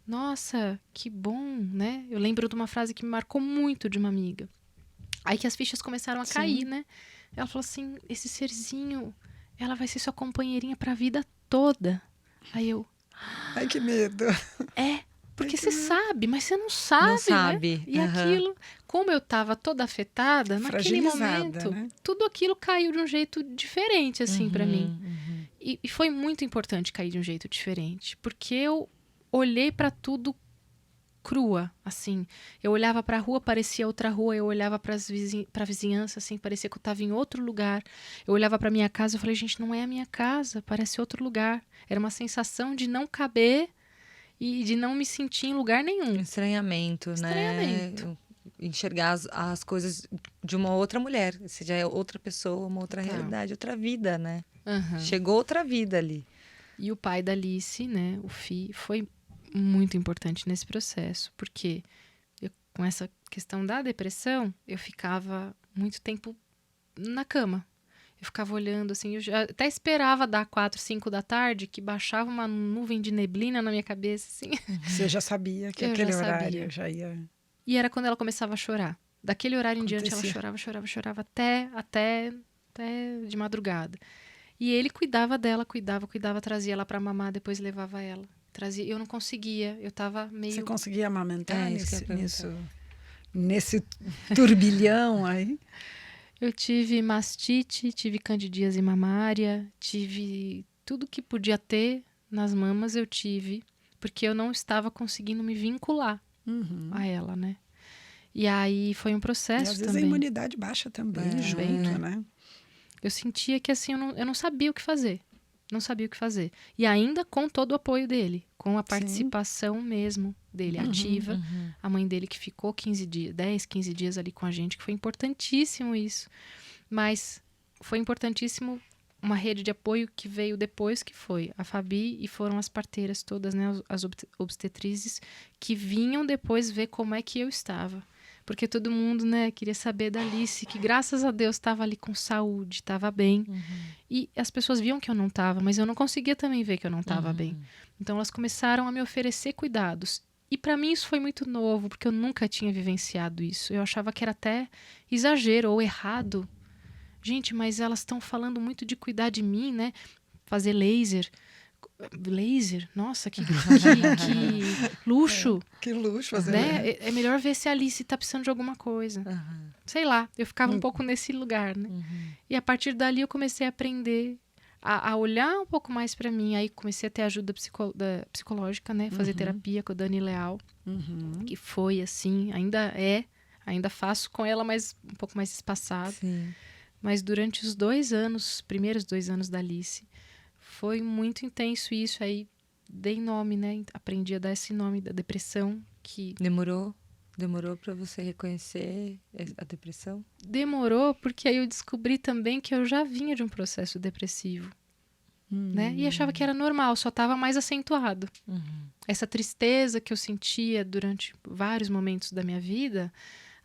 Nossa, que bom, né? Eu lembro de uma frase que me marcou muito de uma amiga. Aí que as fichas começaram a cair, né? Ela falou assim, esse serzinho, ela vai ser sua companheirinha pra vida toda. Aí eu... Ai, que medo. Porque você sabe, mas você não sabe, né? E aquilo, como eu tava toda afetada, naquele momento, né? tudo aquilo caiu de um jeito diferente, assim, pra mim. E foi muito importante cair de um jeito diferente, porque eu olhei pra tudo crua, assim. Eu olhava pra rua, parecia outra rua. Eu olhava pra vizinhança, assim, parecia que eu tava em outro lugar. Eu olhava pra minha casa, eu falei, gente, não é a minha casa, parece outro lugar. Era uma sensação de não caber e de não me sentir em lugar nenhum. Estranhamento, né? Enxergar as coisas de uma outra mulher. Você já é outra pessoa, uma outra realidade, outra vida, né? Chegou outra vida ali. E o pai da Alice, né, o Fih, foi muito importante nesse processo, porque com essa questão da depressão, eu ficava muito tempo na cama. Eu ficava olhando, assim, eu já até esperava dar 4, 5 da tarde, que baixava uma nuvem de neblina na minha cabeça, assim. Você já sabia que aquele horário já ia... E era quando ela começava a chorar. Daquele horário em diante, ela chorava até de madrugada. E ele cuidava dela, cuidava, trazia ela pra mamar, depois levava ela. Eu não conseguia, eu tava meio... Você conseguia amamentar nesse turbilhão aí? Eu tive mastite, tive candidíase mamária, tive tudo que podia ter nas mamas, eu tive, porque eu não estava conseguindo me vincular a ela, né? E aí foi um processo também. E às vezes a imunidade baixa também, junto, né? Eu sentia que assim, eu não sabia o que fazer. Não sabia o que fazer. E ainda com todo o apoio dele, com a participação mesmo dele, ativa. A mãe dele que ficou 10, 15 dias ali com a gente, que foi importantíssimo isso. Mas foi importantíssimo uma rede de apoio que veio depois, que foi a Fabi, e foram as parteiras todas, né, as obstetrizes, que vinham depois ver como é que eu estava. Porque todo mundo, né, queria saber da Alice, que graças a Deus estava ali com saúde, estava bem. E as pessoas viam que eu não estava, mas eu não conseguia também ver que eu não estava bem. Então elas começaram a me oferecer cuidados. E para mim isso foi muito novo, porque eu nunca tinha vivenciado isso. Eu achava que era até exagero ou errado. Gente, mas elas estão falando muito de cuidar de mim, né? Fazer laser. Laser? Nossa, que luxo. Que luxo fazer, né? É melhor ver se a Alice tá precisando de alguma coisa. Sei lá, eu ficava um pouco nesse lugar, né? E a partir dali eu comecei a aprender a olhar um pouco mais para mim. Aí comecei a ter ajuda psicológica, né? Fazer terapia com a Dani Leal, que foi assim, ainda faço com ela, mas um pouco mais espaçado. Sim. Mas durante os primeiros 2 anos da Alice, foi muito intenso isso. Aí dei nome, né? Aprendi a dar esse nome da depressão. Que Demorou para você reconhecer a depressão? Demorou, porque aí eu descobri também que eu já vinha de um processo depressivo. né? E achava que era normal, só estava mais acentuado. Essa tristeza que eu sentia durante vários momentos da minha vida,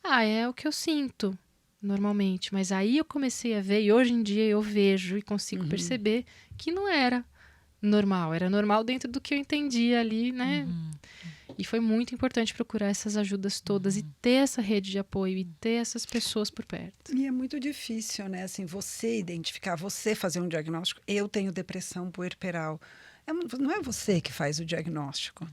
é o que eu sinto normalmente. Mas aí eu comecei a ver, e hoje em dia eu vejo e consigo perceber que não era normal. Era normal dentro do que eu entendia ali, né? E foi muito importante procurar essas ajudas todas e ter essa rede de apoio e ter essas pessoas por perto. E é muito difícil, né? Assim, você identificar, você fazer um diagnóstico. Eu tenho depressão puerperal. Não é você que faz o diagnóstico,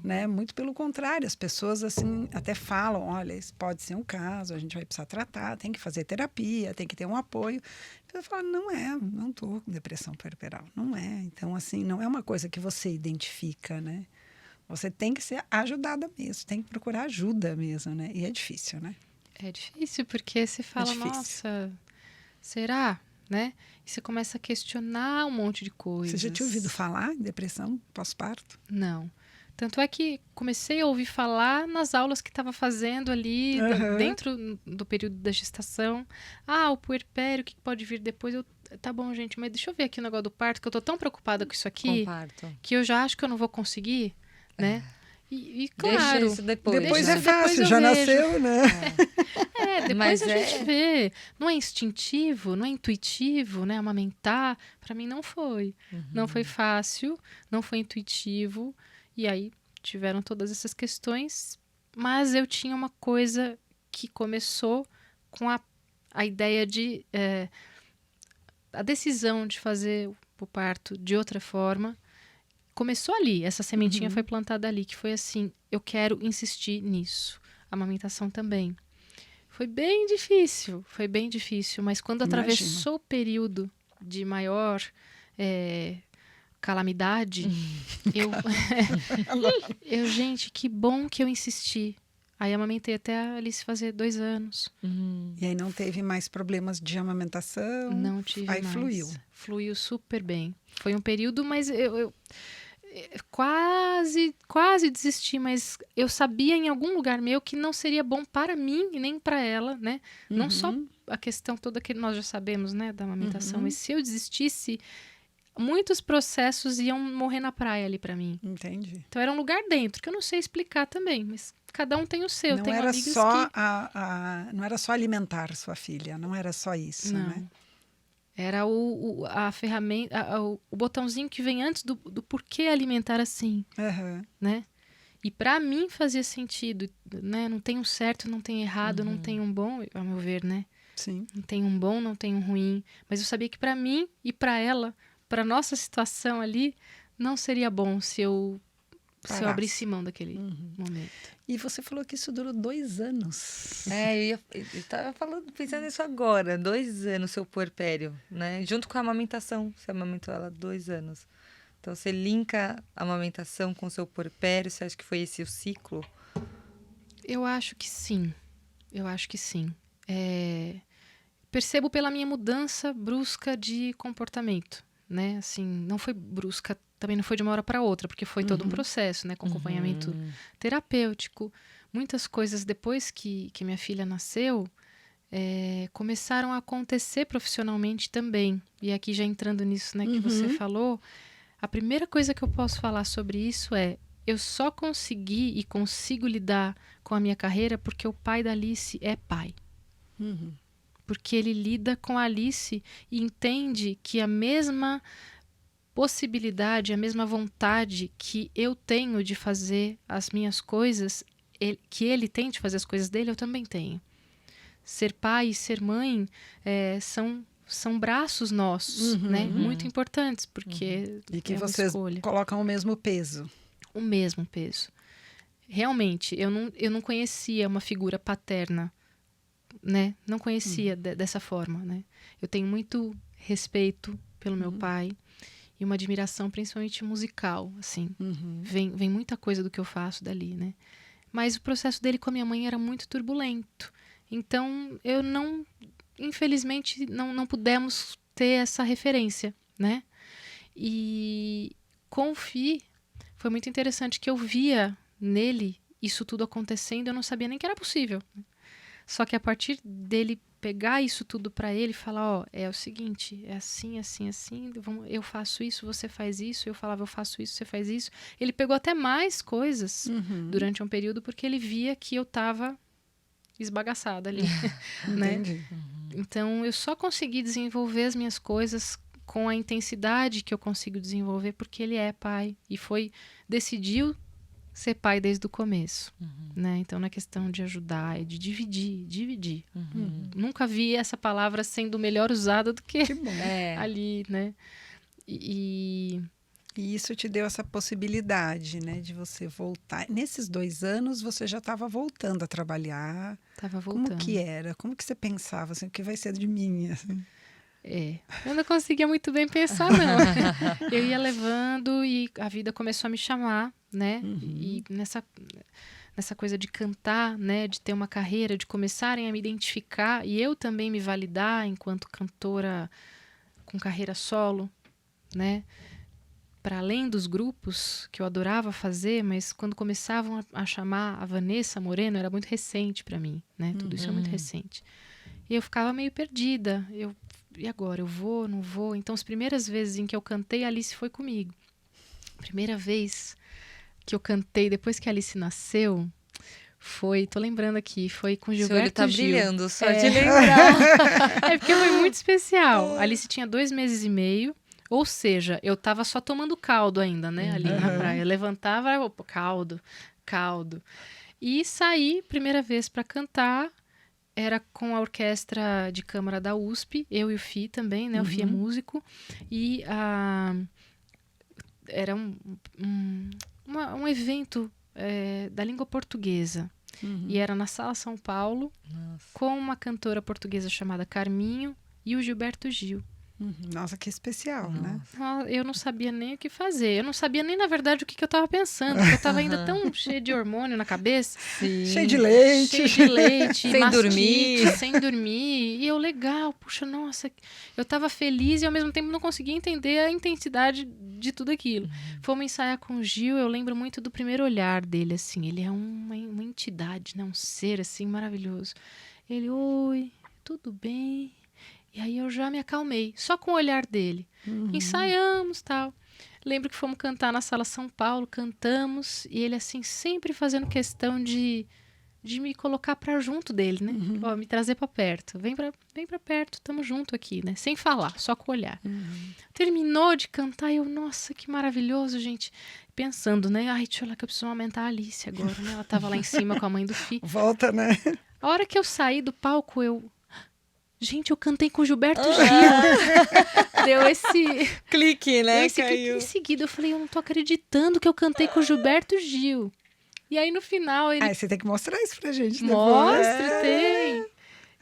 né? Muito pelo contrário, as pessoas assim até falam, olha, isso pode ser um caso, a gente vai precisar tratar, tem que fazer terapia, tem que ter um apoio. Eu falo, não estou com depressão puerperal, não é. Então, assim, não é uma coisa que você identifica, né? Você tem que ser ajudada mesmo, tem que procurar ajuda mesmo, né? E é difícil, né? É difícil porque você fala, nossa, será? Né? E você começa a questionar um monte de coisas. Você já tinha ouvido falar em depressão pós-parto? Não. Tanto é que comecei a ouvir falar nas aulas que estava fazendo ali, dentro do período da gestação. O puerpério, o que pode vir depois? Tá bom, gente, mas deixa eu ver aqui o negócio do parto, que eu tô tão preocupada com isso aqui, que eu já acho que eu não vou conseguir, né? E claro, deixa isso depois é fácil, já nasceu, né? Depois a gente vê. Não é instintivo, não é intuitivo, né? Amamentar, para mim não foi. Não foi fácil, não foi intuitivo. E aí tiveram todas essas questões. Mas eu tinha uma coisa que começou com a ideia de... a decisão de fazer o parto de outra forma. Começou ali, essa sementinha foi plantada ali, que foi assim, eu quero insistir nisso. A amamentação também. Foi bem difícil, mas quando atravessou o período de maior calamidade, gente, que bom que eu insisti. Aí amamentei até a Alice fazer 2 anos. E aí não teve mais problemas de amamentação? Não tive mais. Aí fluiu. Fluiu super bem. Foi um período, mas eu quase desisti, mas eu sabia em algum lugar meu que não seria bom para mim e nem para ela, né? Não só a questão toda que nós já sabemos, né, da amamentação, mas se eu desistisse, muitos processos iam morrer na praia ali para mim. Entendi. Então era um lugar dentro que eu não sei explicar também, mas cada um tem o seu. Não tem era amigos só que... não era só alimentar sua filha, não era só isso, não. né? Era a ferramenta, o botãozinho que vem antes do porquê alimentar assim, né? E para mim fazia sentido, né? Não tem um certo, não tem errado, não tem um bom, ao meu ver, né? Sim. Não tem um bom, não tem um ruim. Mas eu sabia que para mim e para ela, para nossa situação ali, não seria bom se eu abrisse mão daquele momento. E você falou que isso durou 2 anos. Eu estava pensando nisso agora. 2 anos, seu puerpério, né? Junto com a amamentação. Você amamentou ela 2 anos. Então, você linka a amamentação com o seu puerpério? Você acha que foi esse o ciclo? Eu acho que sim. Percebo pela minha mudança brusca de comportamento, né? Assim, não foi brusca, também não foi de uma hora para outra, porque foi todo um processo, né? Com acompanhamento terapêutico. Muitas coisas depois que minha filha nasceu começaram a acontecer profissionalmente também. E aqui já entrando nisso, né, que você falou, a primeira coisa que eu posso falar sobre isso eu só consegui e consigo lidar com a minha carreira porque o pai da Alice é pai. Porque ele lida com a Alice e entende que a mesma possibilidade, a mesma vontade que eu tenho de fazer as minhas coisas, que ele tem de fazer as coisas dele, eu também tenho. Ser pai e ser mãe são braços nossos, né? Muito importantes, porque e que é uma vocês escolha. colocam o mesmo peso. O mesmo peso. Realmente, eu não conhecia uma figura paterna, né? Não conhecia dessa forma, né? Eu tenho muito respeito pelo meu pai e uma admiração principalmente musical, assim. Vem muita coisa do que eu faço dali, né? Mas o processo dele com a minha mãe era muito turbulento. Então, infelizmente, não pudemos ter essa referência, né? E com o Fih, foi muito interessante que eu via nele isso tudo acontecendo, eu não sabia nem que era possível. Só que a partir dele pegar isso tudo para ele e falar, ó, é o seguinte, é assim, assim, assim, eu faço isso, você faz isso, eu falava, eu faço isso, você faz isso. Ele pegou até mais coisas durante um período porque ele via que eu tava esbagaçada ali, né? Entendi. Então, eu só consegui desenvolver as minhas coisas com a intensidade que eu consigo desenvolver porque ele é pai e decidiu ser pai desde o começo, né? Então, na questão de ajudar, é de dividir. Nunca vi essa palavra sendo melhor usada do que bom. ali, né? E isso te deu essa possibilidade, né, de você voltar. Nesses 2 anos, você já estava voltando a trabalhar. Tava voltando. Como que era? Como que você pensava, assim, o que vai ser de mim? Assim? Eu não conseguia muito bem pensar, não. Eu ia levando e a vida começou a me chamar, né? E nessa coisa de cantar, né? De ter uma carreira, de começarem a me identificar e eu também me validar enquanto cantora com carreira solo, né? Para além dos grupos que eu adorava fazer, mas quando começavam a chamar a Vanessa Moreno, era muito recente para mim, né? Tudo isso é muito recente. E eu ficava meio perdida. E agora? Eu vou, não vou? Então, as primeiras vezes em que eu cantei, a Alice foi comigo. Primeira vez que eu cantei, depois que a Alice nasceu, tô lembrando aqui, foi com Gilberto Seu olho tá Gil. brilhando, só de lembrar. É porque foi muito especial. A Alice tinha 2 meses e meio, ou seja, eu tava só tomando caldo ainda, né? Ali na praia. Eu levantava, opa, caldo. E saí, primeira vez para cantar, era com a orquestra de câmara da USP, eu e o Fih também, né? O Fih é músico. E era um evento da língua portuguesa. E era na Sala São Paulo, com uma cantora portuguesa chamada Carminho e o Gilberto Gil. Nossa, que especial, né? Eu não sabia nem o que fazer. Eu não sabia nem, na verdade, o que eu estava pensando. Porque eu estava ainda tão cheia de hormônio na cabeça. Sim. Cheio de leite. Sem mastite, dormir. sem dormir. E eu, legal, puxa, nossa. Eu estava feliz e, ao mesmo tempo, não conseguia entender a intensidade de tudo aquilo. Fomos ensaiar com o Gil. Eu lembro muito do primeiro olhar dele, assim. Ele é uma entidade, né? Um ser, assim, maravilhoso. Ele, oi, tudo bem? E aí eu já me acalmei, só com o olhar dele. Ensaiamos, tal. Lembro que fomos cantar na Sala São Paulo, cantamos, e ele assim, sempre fazendo questão de me colocar pra junto dele, né? Ó, me trazer pra perto. Vem pra perto, tamo junto aqui, né? Sem falar, só com o olhar. Terminou de cantar e eu, nossa, que maravilhoso, gente. Pensando, né? Ai, deixa eu lá que eu preciso aumentar a Alice agora, né? Ela tava lá em cima com a mãe do Fih. Volta, né? A hora que eu saí do palco, gente, eu cantei com o Gilberto Gil. Deu esse clique, né? clique em seguida. Eu falei, eu não tô acreditando que eu cantei com o Gilberto Gil. E aí, no final, ele... Você tem que mostrar isso pra gente. Mostra, tem.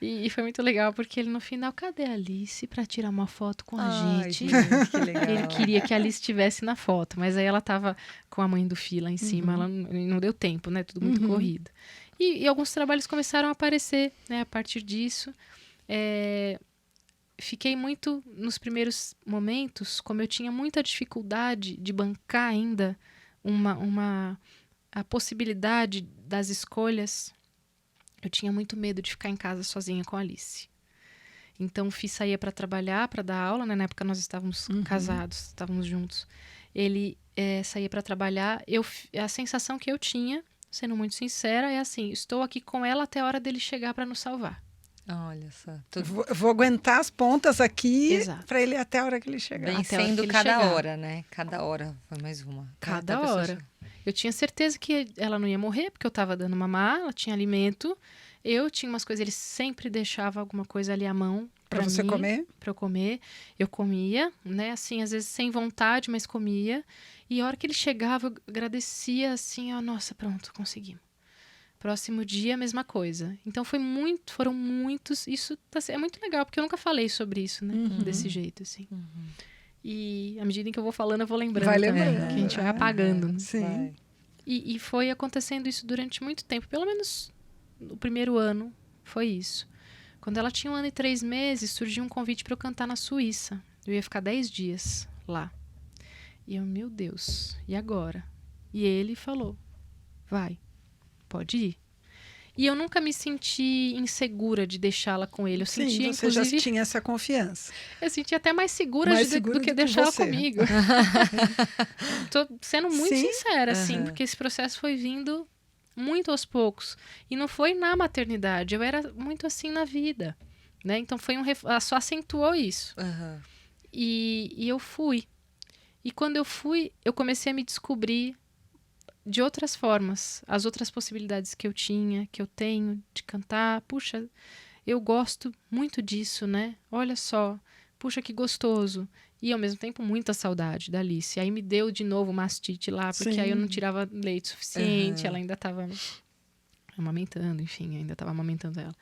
E foi muito legal, porque ele, no final, cadê a Alice pra tirar uma foto com a gente? Que legal. Ele queria que a Alice estivesse na foto, mas aí ela tava com a mãe do Fih lá em cima. Ela não deu tempo, né? Tudo muito corrido. E alguns trabalhos começaram a aparecer, né? A partir disso. Fiquei muito, nos primeiros momentos, como eu tinha muita dificuldade de bancar ainda a possibilidade das escolhas, eu tinha muito medo de ficar em casa sozinha com a Alice. Então, o Fih saía para trabalhar, para dar aula, né? Na época nós estávamos casados, estávamos juntos. Ele saía para trabalhar. A sensação que eu tinha, sendo muito sincera, é assim, estou aqui com ela até a hora dele chegar para nos salvar. Olha só. Vou aguentar as pontas aqui para ele até a hora que ele chegar. Vencendo cada hora, né? Cada hora foi mais uma. Cada hora. Eu tinha certeza que ela não ia morrer, porque eu estava dando mamar, ela tinha alimento. Eu tinha umas coisas, ele sempre deixava alguma coisa ali à mão. Para você mim, comer? Para eu comer. Eu comia, né? Assim, às vezes sem vontade, mas comia. E a hora que ele chegava, eu agradecia assim, nossa, pronto, conseguimos. Próximo dia, a mesma coisa. Então foram muitos. Isso é muito legal, porque eu nunca falei sobre isso, né? Desse jeito, assim. E à medida em que eu vou falando, eu vou lembrando. Vai também, lembrando. que a gente vai apagando. Né? Sim. E foi acontecendo isso durante muito tempo. Pelo menos no primeiro ano foi isso. Quando ela tinha 1 ano e 3 meses, surgiu um convite para eu cantar na Suíça. Eu ia ficar 10 dias lá. E eu, meu Deus, e agora? E ele falou, vai. Pode ir. E eu nunca me senti insegura de deixá-la com ele. Eu Sim, sentia, você já inclusive, tinha essa confiança. eu sentia até mais segura Mais do segura que do que deixá-la você. comigo. Tô sendo muito Sim. sincera, assim, Aham. porque esse processo foi vindo muito aos poucos. E não foi na maternidade, eu era muito assim na vida, né? Então só acentuou isso. Aham. E eu fui. E quando eu fui, eu comecei a me descobrir de outras formas, as outras possibilidades que eu tinha, que eu tenho de cantar. Puxa, eu gosto muito disso, né? Olha só, puxa que gostoso. E ao mesmo tempo muita saudade da Alice. Aí me deu de novo mastite lá, porque Sim. aí eu não tirava leite suficiente, Aham. ela ainda estava amamentando, enfim, ainda estava amamentando ela.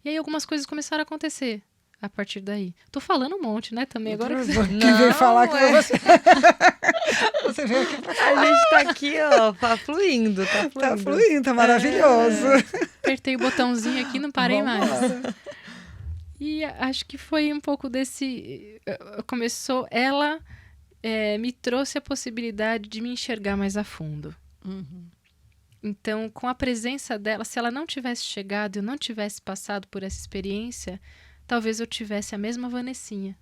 E aí algumas coisas começaram a acontecer a partir daí. Tô falando um monte, né, também agora. Que veio Não, falar com é. você. Você veio aqui pra A gente tá aqui, ó, fluindo, tá fluindo. Tá fluindo, tá maravilhoso. Apertei o botãozinho aqui, não parei mais. Vambora. E acho que foi um pouco ela me trouxe a possibilidade de me enxergar mais a fundo. Uhum. Então, com a presença dela, se ela não tivesse chegado e eu não tivesse passado por essa experiência, talvez eu tivesse a mesma Vanessinha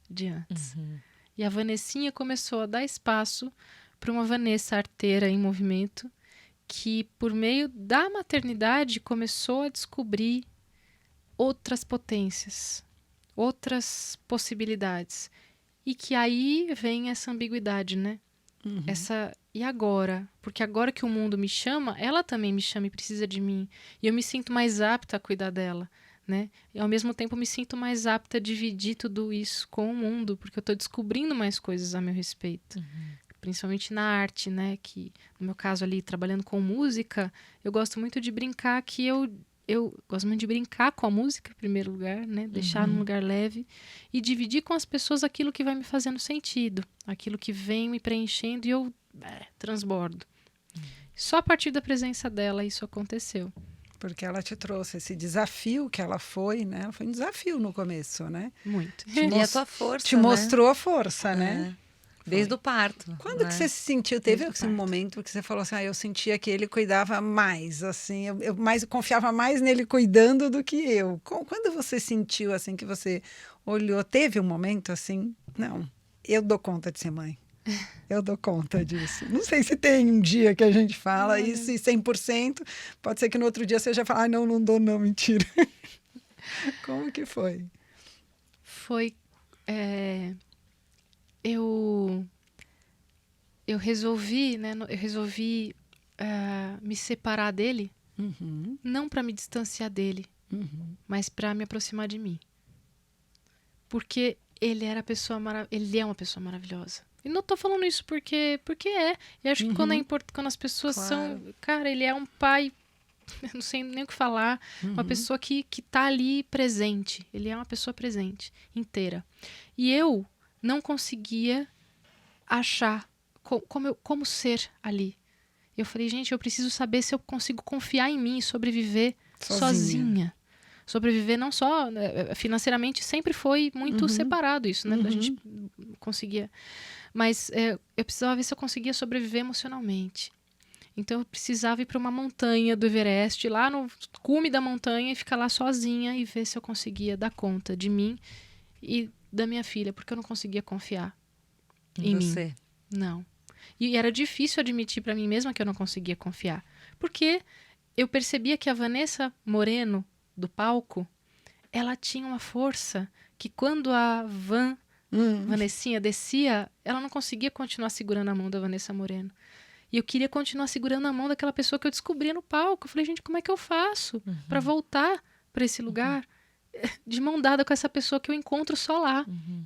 de antes. Uhum. E a Vanessinha começou a dar espaço para uma Vanessa arteira em movimento, que por meio da maternidade começou a descobrir outras potências, outras possibilidades. E que aí vem essa ambiguidade, né? Uhum. E agora? Porque agora que o mundo me chama, ela também me chama e precisa de mim. E eu me sinto mais apta a cuidar dela, né? E ao mesmo tempo me sinto mais apta a dividir tudo isso com o mundo, porque eu estou descobrindo mais coisas a meu respeito. Principalmente na arte, né? Que no meu caso ali, trabalhando com música, eu gosto muito de brincar que eu gosto muito de brincar com a música, em primeiro lugar, né? Deixar num lugar leve e dividir com as pessoas aquilo que vai me fazendo sentido, aquilo que vem me preenchendo e eu transbordo. Só a partir da presença dela isso aconteceu. Porque ela te trouxe esse desafio que ela foi, né? Foi um desafio no começo, né? Muito. E a tua força, Te né? mostrou a força, né? Desde o parto. Quando né? que você se sentiu? Teve Desde o esse parto. momento que você falou assim, eu sentia que ele cuidava mais, assim, eu confiava mais nele cuidando do que eu. Quando você sentiu, assim, que você olhou, teve um momento assim, não, eu dou conta de ser mãe. Eu dou conta disso. Não sei se tem um dia que a gente fala isso e 100%, pode ser que no outro dia você já fala, não dou não, mentira. Como que foi? Foi eu resolvi, né? Eu resolvi me separar dele, Uhum, não para me distanciar dele, uhum, mas para me aproximar de mim. Porque ele é uma pessoa maravilhosa. E não tô falando isso porque é. E acho que quando as pessoas Claro. são, cara, ele é um pai, eu não sei nem o que falar, uma pessoa que tá ali presente. Ele é uma pessoa presente, inteira. E eu não conseguia achar como ser ali. Eu falei, gente, eu preciso saber se eu consigo confiar em mim e sobreviver sozinha. Sobreviver não só financeiramente, sempre foi muito separado isso, né? A gente conseguia. Mas eu precisava ver se eu conseguia sobreviver emocionalmente. Então eu precisava ir para uma montanha do Everest, lá no cume da montanha, e ficar lá sozinha e ver se eu conseguia dar conta de mim e da minha filha, porque eu não conseguia confiar em mim. Você. Não. E era difícil admitir para mim mesma que eu não conseguia confiar. Porque eu percebia que a Vanessa Moreno, do palco, ela tinha uma força que quando a Vanessinha descia, ela não conseguia continuar segurando a mão da Vanessa Moreno. E eu queria continuar segurando a mão daquela pessoa que eu descobria no palco. Eu falei, gente, como é que eu faço para voltar para esse lugar de mão dada com essa pessoa que eu encontro só lá?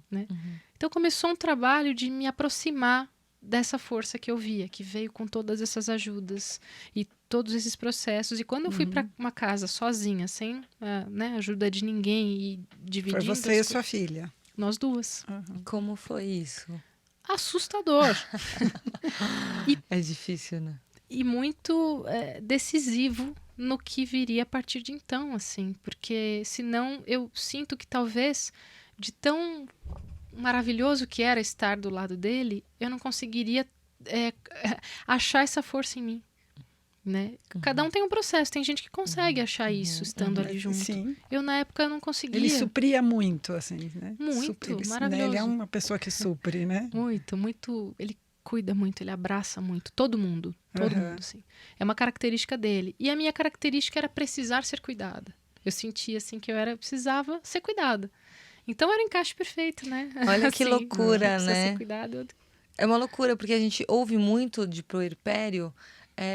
Né? Então começou um trabalho de me aproximar dessa força que eu via, que veio com todas essas ajudas e todos esses processos. E quando eu fui para uma casa sozinha, sem ajuda de ninguém e dividindo... Foi você e sua filha. Nós duas. Como foi isso? Assustador. É difícil, né? E muito decisivo no que viria a partir de então, assim. Porque senão eu sinto que talvez de tão maravilhoso que era estar do lado dele, eu não conseguiria achar essa força em mim, né? Cada um tem um processo, tem gente que consegue achar isso estando ali junto. Sim. Eu, na época, não conseguia. Ele supria muito, assim, né? Muito, Né? maravilhoso. Ele é uma pessoa que supre, né? Muito, muito. Ele cuida muito, ele abraça muito. Todo mundo, assim. É uma característica dele. E a minha característica era precisar ser cuidada. Eu sentia, assim, que eu precisava ser cuidada. Então, era o encaixe perfeito, né? Olha que Assim, loucura, precisa né? ser cuidado. É uma loucura, porque a gente ouve muito de puerpério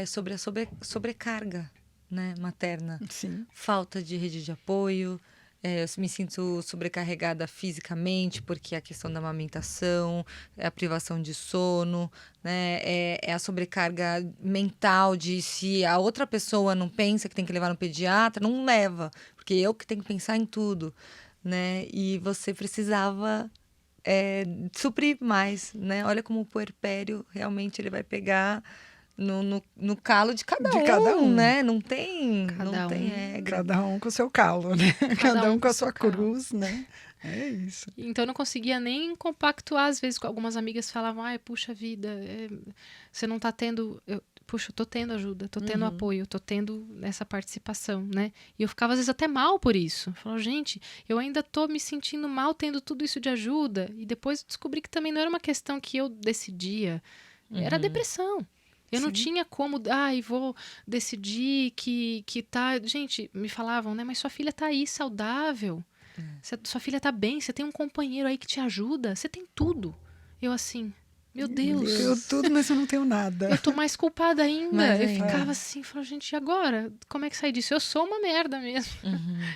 sobre a sobrecarga, né, materna. Sim. Falta de rede de apoio, eu me sinto sobrecarregada fisicamente, porque a questão da amamentação, a privação de sono, né, é a sobrecarga mental de se a outra pessoa não pensa que tem que levar no pediatra, não leva, porque eu que tenho que pensar em tudo, né, e você precisava suprir mais, né? Olha como o puerpério realmente ele vai pegar no calo de cada um, né? Não tem regra. Cada um com o seu calo, né? Cada um com a sua cruz, né? É isso. Então eu não conseguia nem compactuar, às vezes, com algumas amigas falavam, ai, puxa vida, você não tá tendo... Puxa, eu tô tendo ajuda, tô tendo apoio, tô tendo essa participação, né? E eu ficava, às vezes, até mal por isso. Eu falava, gente, eu ainda tô me sentindo mal tendo tudo isso de ajuda. E depois eu descobri que também não era uma questão que eu decidia, era depressão. Eu não tinha como, vou decidir que tá... Gente, me falavam, né? Mas sua filha tá aí, saudável. Sua filha tá bem, você tem um companheiro aí que te ajuda, você tem tudo. Eu assim... Meu Deus. Eu tenho tudo, mas eu não tenho nada. Eu tô mais culpada ainda. Eu ficava assim, falava, gente, e agora? Como é que sai disso? Eu sou uma merda mesmo.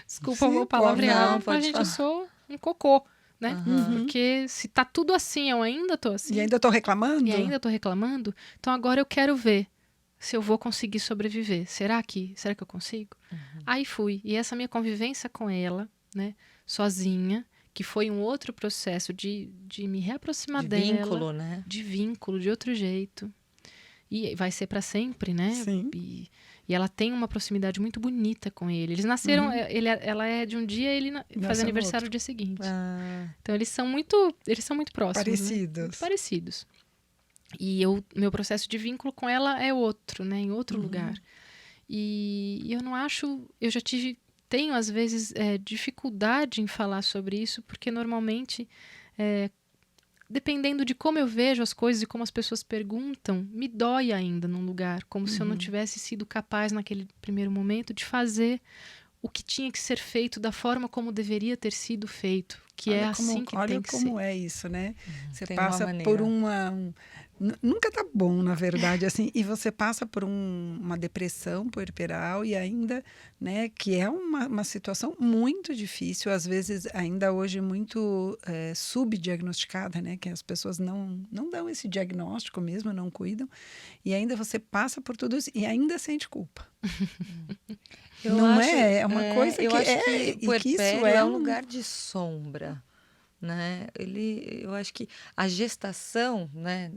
Desculpa o palavreado, mas, gente, eu sou um cocô, né? Porque se tá tudo assim, eu ainda tô assim. E ainda tô reclamando? E ainda tô reclamando. Então agora eu quero ver se eu vou conseguir sobreviver. Será que eu consigo? Aí fui. E essa minha convivência com ela, né, sozinha, que foi um outro processo de me reaproximar dela. De vínculo, né? De vínculo, de outro jeito. E vai ser para sempre, né? Sim. E ela tem uma proximidade muito bonita com ele. Eles nasceram... Ela é de um dia, ele faz aniversário no dia seguinte. Então, eles são muito próximos. Parecidos. Né? Muito parecidos. E meu processo de vínculo com ela é outro, né? Em outro lugar. E eu não acho... Eu já tenho, às vezes, dificuldade em falar sobre isso, porque normalmente, dependendo de como eu vejo as coisas e como as pessoas perguntam, me dói ainda num lugar, como se eu não tivesse sido capaz, naquele primeiro momento, de fazer o que tinha que ser feito da forma como deveria ter sido feito, que olha é assim que tem que ser. Olha como é isso, né? Você tem passa por nunca tá bom, na verdade, assim, e você passa por uma depressão puerperal e ainda, né, que é uma situação muito difícil, às vezes ainda hoje muito subdiagnosticada, né, que as pessoas não dão esse diagnóstico mesmo, não cuidam, e ainda você passa por tudo isso e ainda sente culpa. Não é? É uma coisa que eu acho que o puerpério é um lugar de sombra, né? Eu acho que a gestação, né,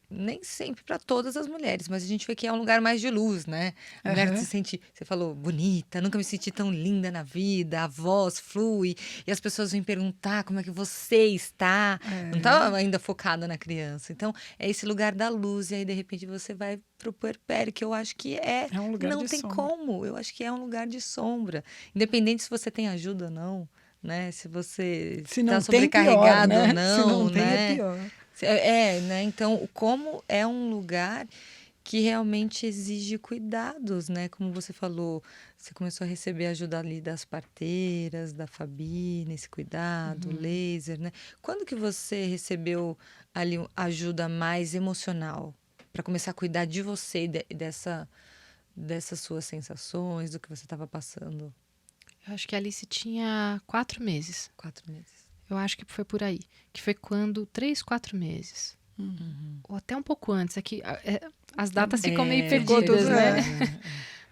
nem sempre para todas as mulheres, mas a gente vê que é um lugar mais de luz, né? A mulher se sente, você falou, bonita, nunca me senti tão linda na vida, a voz flui, e as pessoas vêm perguntar como é que você está. Não está ainda focada na criança. Então, é esse lugar da luz, e aí, de repente, você vai pro puerpério, que eu acho que é um lugar não de tem sombra. como. Eu acho que é um lugar de sombra. Independente se você tem ajuda ou não, né? Se você está sobrecarregado pior, né? ou não, se não tem, né? é pior. Né? Então, como é um lugar que realmente exige cuidados, né? Como você falou, você começou a receber ajuda ali das parteiras, da Fabi, nesse cuidado, laser, né? Quando que você recebeu ali ajuda mais emocional para começar a cuidar de você e dessas suas sensações, do que você estava passando? Eu acho que a Alice tinha 4 meses. 4 meses. Eu acho que foi por aí. Que foi quando 3, 4 meses. Ou até um pouco antes. É que as datas ficam meio perdidas, né?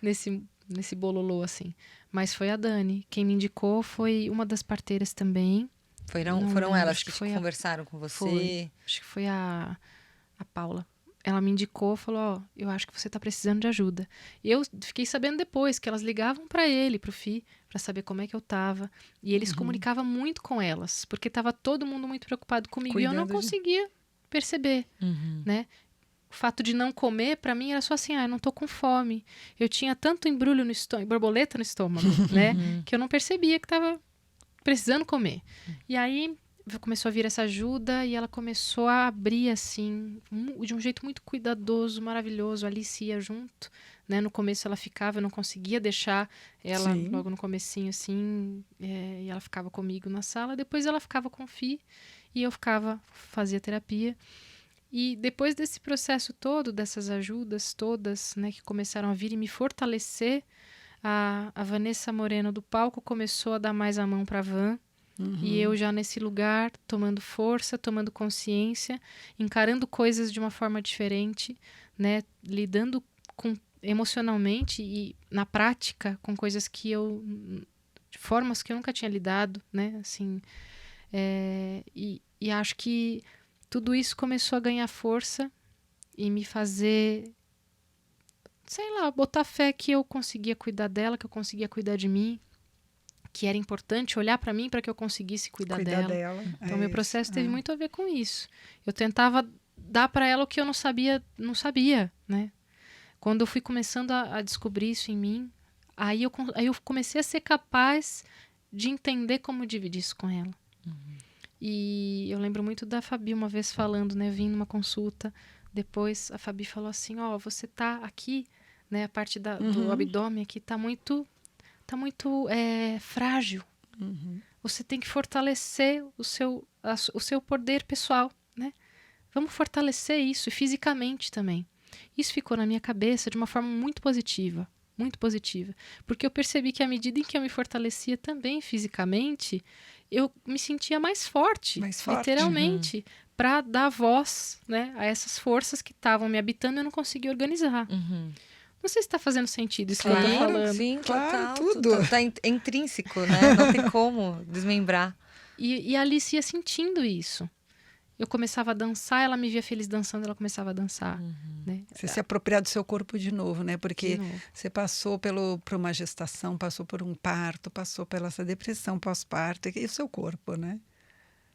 Nesse bololô, assim. Mas foi a Dani. Quem me indicou foi uma das parteiras também. Foram elas que conversaram com você? Acho que foi a Paula. Ela me indicou, falou, eu acho que você tá precisando de ajuda. E eu fiquei sabendo depois que elas ligavam para ele, pro Fih, para saber como é que eu tava. E eles comunicavam muito com elas, porque tava todo mundo muito preocupado comigo. Cuidando e eu não conseguia perceber, né? o fato de não comer, para mim, era só assim, eu não tô com fome. Eu tinha tanto embrulho no estômago, borboleta no estômago, né? Que eu não percebia que estava precisando comer. E aí começou a vir essa ajuda e ela começou a abrir, assim, de um jeito muito cuidadoso, maravilhoso. A Alice ia junto, né? No começo ela ficava, eu não conseguia deixar ela logo no comecinho, assim, e ela ficava comigo na sala. Depois ela ficava com o Fih e eu fazia terapia. E depois desse processo todo, dessas ajudas todas, né, que começaram a vir e me fortalecer, a Vanessa Moreno do palco começou a dar mais a mão para a Van. E eu já nesse lugar, tomando força, tomando consciência, encarando coisas de uma forma diferente, né, lidando emocionalmente e na prática com coisas que de formas que eu nunca tinha lidado, né, assim, e acho que tudo isso começou a ganhar força e me fazer, sei lá, botar fé que eu conseguia cuidar dela, que eu conseguia cuidar de mim, que era importante olhar para mim para que eu conseguisse cuidar dela. Então, meu processo teve muito a ver com isso. Eu tentava dar para ela o que eu não sabia, né? Quando eu fui começando a descobrir isso em mim, aí eu comecei a ser capaz de entender como dividir isso com ela. E eu lembro muito da Fabi uma vez falando, né? Vim numa consulta, depois a Fabi falou assim, você tá aqui, né? A parte do abdômen aqui tá muito frágil. Você tem que fortalecer o seu poder pessoal, né? Vamos fortalecer isso fisicamente também. Isso ficou na minha cabeça de uma forma muito positiva, porque eu percebi que à medida em que eu me fortalecia também fisicamente, eu me sentia mais forte. Literalmente, para dar voz, né, a essas forças que estavam me habitando e eu não conseguia organizar. Não sei se está fazendo sentido isso que eu tô falando. Sim, claro, total, tudo. Tá intrínseco, né? Não tem como desmembrar. E a Alice ia sentindo isso. Eu começava a dançar, ela me via feliz dançando, ela começava a dançar. Né? Você se apropriar do seu corpo de novo, né? Porque você passou por uma gestação, passou por um parto, passou pela essa depressão pós-parto, e o seu corpo, né?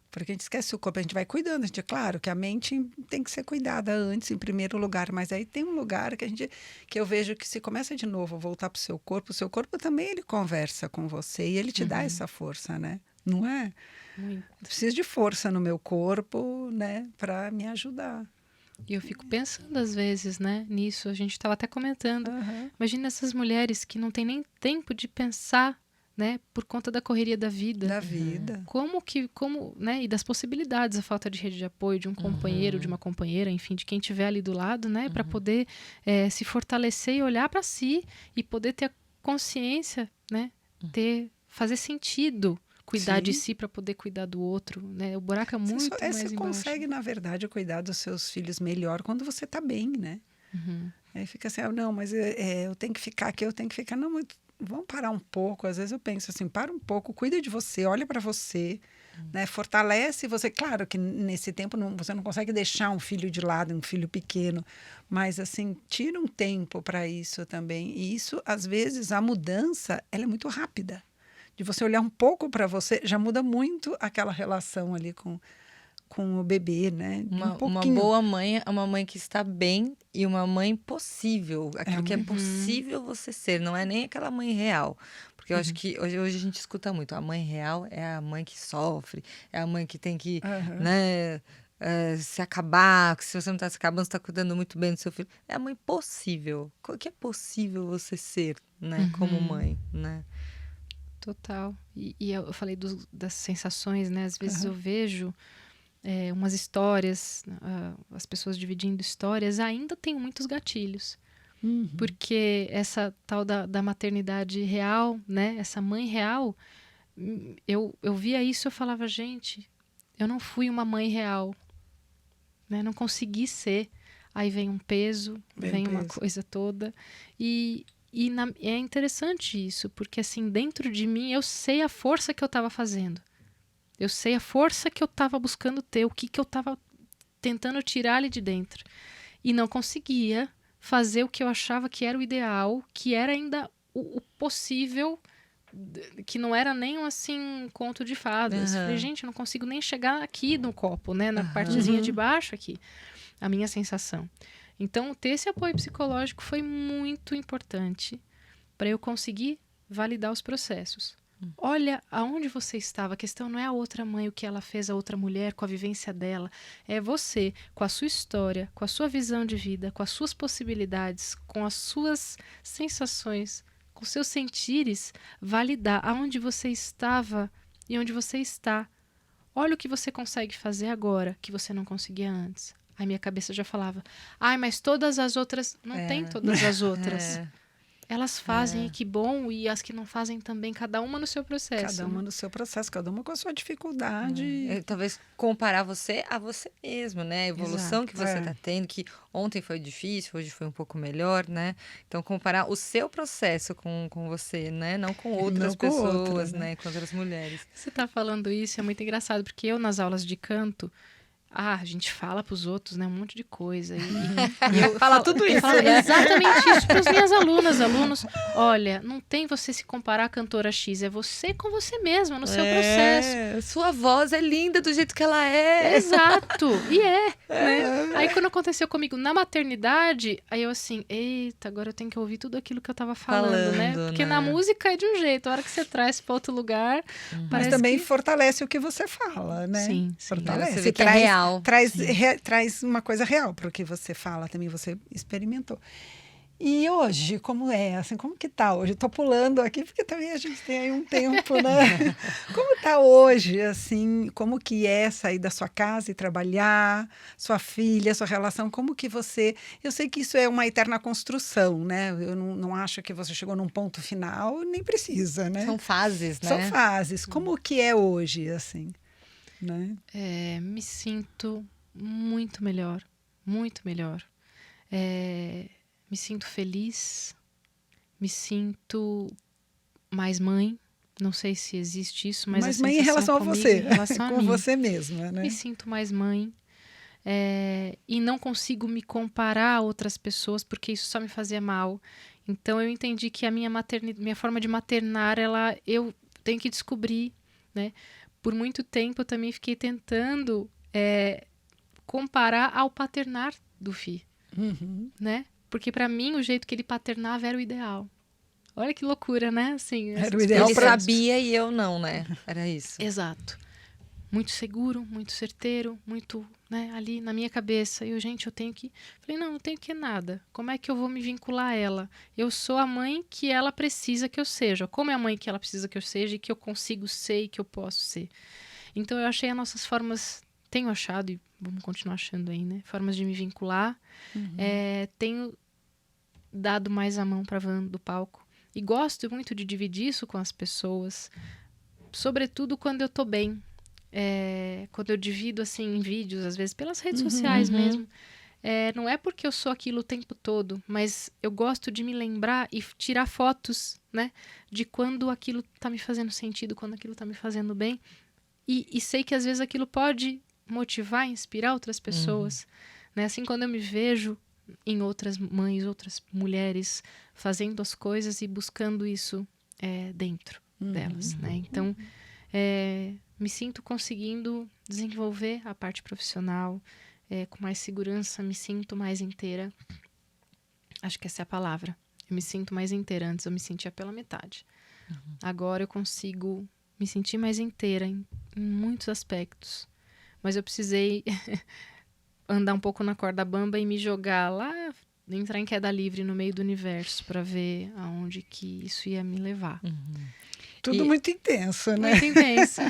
Porque a gente esquece o corpo, a gente vai cuidando. Claro que a mente tem que ser cuidada antes, em primeiro lugar, mas aí tem um lugar que eu vejo que se começa de novo a voltar para o seu corpo também ele conversa com você e ele te dá essa força, né? Não é? Muito. Preciso de força no meu corpo, né, para me ajudar. E eu fico pensando às vezes, né, nisso. A gente estava até comentando. Imagina essas mulheres que não têm nem tempo de pensar, né, por conta da correria da vida. Como, né, e das possibilidades, a falta de rede de apoio, de um companheiro, de uma companheira, enfim, de quem estiver ali do lado, né, para poder se fortalecer e olhar para si e poder ter a consciência, né, fazer sentido. Cuidar de si para poder cuidar do outro, né? O buraco é muito mais embaixo. Você consegue, na verdade, cuidar dos seus filhos melhor quando você está bem, né? Aí fica assim, não, mas eu tenho que ficar aqui, eu tenho que ficar. Não, mas vamos parar um pouco. Às vezes eu penso assim, para um pouco, cuida de você, olha para você, né? Fortalece você. Claro que nesse tempo você não consegue deixar um filho de lado, um filho pequeno, mas assim, tira um tempo para isso também. E isso, às vezes, a mudança, ela é muito rápida. De você olhar um pouco para você, já muda muito aquela relação ali com o bebê, né? Uma boa mãe é uma mãe que está bem e uma mãe possível. Aquilo que é possível você ser, não é nem aquela mãe real. Porque eu acho que hoje a gente escuta muito. A mãe real é a mãe que sofre, é a mãe que tem que, né, se acabar. Se você não está se acabando, você está cuidando muito bem do seu filho. É a mãe possível. O que é possível você ser, né, como mãe, né? Total. E eu falei das sensações, né? Às vezes eu vejo umas histórias, as pessoas dividindo histórias, ainda tem muitos gatilhos. Porque essa tal da maternidade real, né? Essa mãe real, eu via isso e eu falava, gente, eu não fui uma mãe real. Né? Não consegui ser. Aí vem um peso, vem uma coisa toda. E é interessante isso, porque assim, dentro de mim, eu sei a força que eu estava fazendo. Eu sei a força que eu estava buscando ter, o que eu estava tentando tirar ali de dentro. E não conseguia fazer o que eu achava que era o ideal, que era ainda o possível, que não era nem assim um conto de fadas. Falei, gente, eu não consigo nem chegar aqui no copo, né? Na partezinha de baixo aqui. A minha sensação. Então, ter esse apoio psicológico foi muito importante para eu conseguir validar os processos. Olha aonde você estava. A questão não é a outra mãe, o que ela fez, a outra mulher, com a vivência dela. É você, com a sua história, com a sua visão de vida, com as suas possibilidades, com as suas sensações, com os seus sentires, validar aonde você estava e onde você está. Olha o que você consegue fazer agora que você não conseguia antes. Aí minha cabeça já falava, ai, mas todas as outras... Não tem todas as outras. Elas fazem, e que bom, e as que não fazem também, cada uma no seu processo. Cada uma no seu processo, cada uma com a sua dificuldade. Talvez comparar você a você mesmo, né? A evolução que você está tendo, que ontem foi difícil, hoje foi um pouco melhor, né? Então, comparar o seu processo com você, né? Não com outras pessoas, né? Com outras mulheres. Você está falando isso, é muito engraçado, porque eu, nas aulas de canto, a gente fala para os outros, né, um monte de coisa. E eu falo tudo isso, né? Exatamente isso para as minhas alunos. Olha, não tem você se comparar a cantora X, é você com você mesma, no seu processo. Sua voz é linda do jeito que ela é. Exato, e né? Aí quando aconteceu comigo na maternidade, aí eu assim, eita, agora eu tenho que ouvir tudo aquilo que eu tava falando, né? Porque na música é de um jeito, a hora que você traz para outro lugar, mas também fortalece o que você fala, né? Sim. Fortalece. Você vê que é real. Traz uma coisa real para o que você fala, também você experimentou. E hoje, como é? Assim, como que tá hoje? Estou pulando aqui, porque também a gente tem aí um tempo, né? Como tá hoje, assim? Como que é sair da sua casa e trabalhar? Sua filha, sua relação, como que você... Eu sei que isso é uma eterna construção, né? Eu não acho que você chegou num ponto final, nem precisa, né? São fases, né? São fases. Como que é hoje, assim? Né? Me sinto muito melhor, muito melhor. Me sinto feliz, me sinto mais mãe. Não sei se existe isso, mas mãe em relação a você, em relação com você mesma, né? Me sinto mais mãe. E não consigo me comparar a outras pessoas, porque isso só me fazia mal. Então eu entendi que a minha forma de maternar, eu tenho que descobrir, né? Por muito tempo eu também fiquei tentando comparar ao paternar do Fih, né? Porque para mim o jeito que ele paternava era o ideal. Olha que loucura, né? Assim, era o ideal. Ele sabia e eu não, né? Era isso. Exato. Muito seguro, muito certeiro, muito, né, ali na minha cabeça. E eu tenho que... Falei, não tenho que nada. Como é que eu vou me vincular a ela? Eu sou a mãe que ela precisa que eu seja. Como é a mãe que ela precisa que eu seja e que eu consigo ser e que eu posso ser? Então eu achei as nossas formas... Tenho achado e vamos continuar achando aí, né? Formas de me vincular. Tenho dado mais a mão para a Van do palco. E gosto muito de dividir isso com as pessoas. Sobretudo quando eu tô bem. Quando eu divido assim em vídeos, às vezes pelas redes sociais mesmo, não é porque eu sou aquilo o tempo todo, mas eu gosto de me lembrar e tirar fotos, né, de quando aquilo tá me fazendo sentido, quando aquilo tá me fazendo bem, e sei que às vezes aquilo pode motivar, inspirar outras pessoas, né? Assim, quando eu me vejo em outras mães, outras mulheres fazendo as coisas e buscando isso dentro delas, né? Então me sinto conseguindo desenvolver a parte profissional com mais segurança, me sinto mais inteira. Acho que essa é a palavra. Eu me sinto mais inteira. Antes eu me sentia pela metade. Agora eu consigo me sentir mais inteira em muitos aspectos. Mas eu precisei andar um pouco na corda bamba e me jogar lá, entrar em queda livre no meio do universo para ver aonde que isso ia me levar. Tudo muito intenso, né? Muito intenso.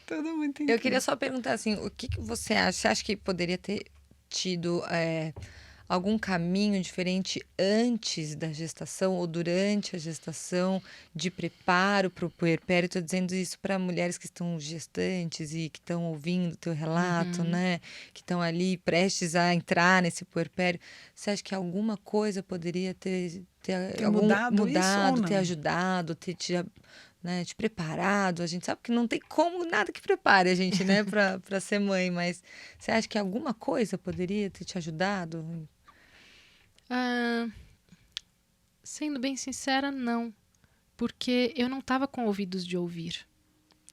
Tudo muito intenso. Eu queria só perguntar assim, o que você acha? Você acha que poderia ter tido algum caminho diferente antes da gestação ou durante a gestação de preparo para o puerpério? Estou dizendo isso para mulheres que estão gestantes e que estão ouvindo o teu relato, né? Que estão ali prestes a entrar nesse puerpério. Você acha que alguma coisa poderia ter mudado, ter ajudado, ter te preparado? A gente sabe que não tem como nada que prepare a gente, né, para ser mãe, mas você acha que alguma coisa poderia ter te ajudado? Sendo bem sincera, não. Porque eu não estava com ouvidos de ouvir.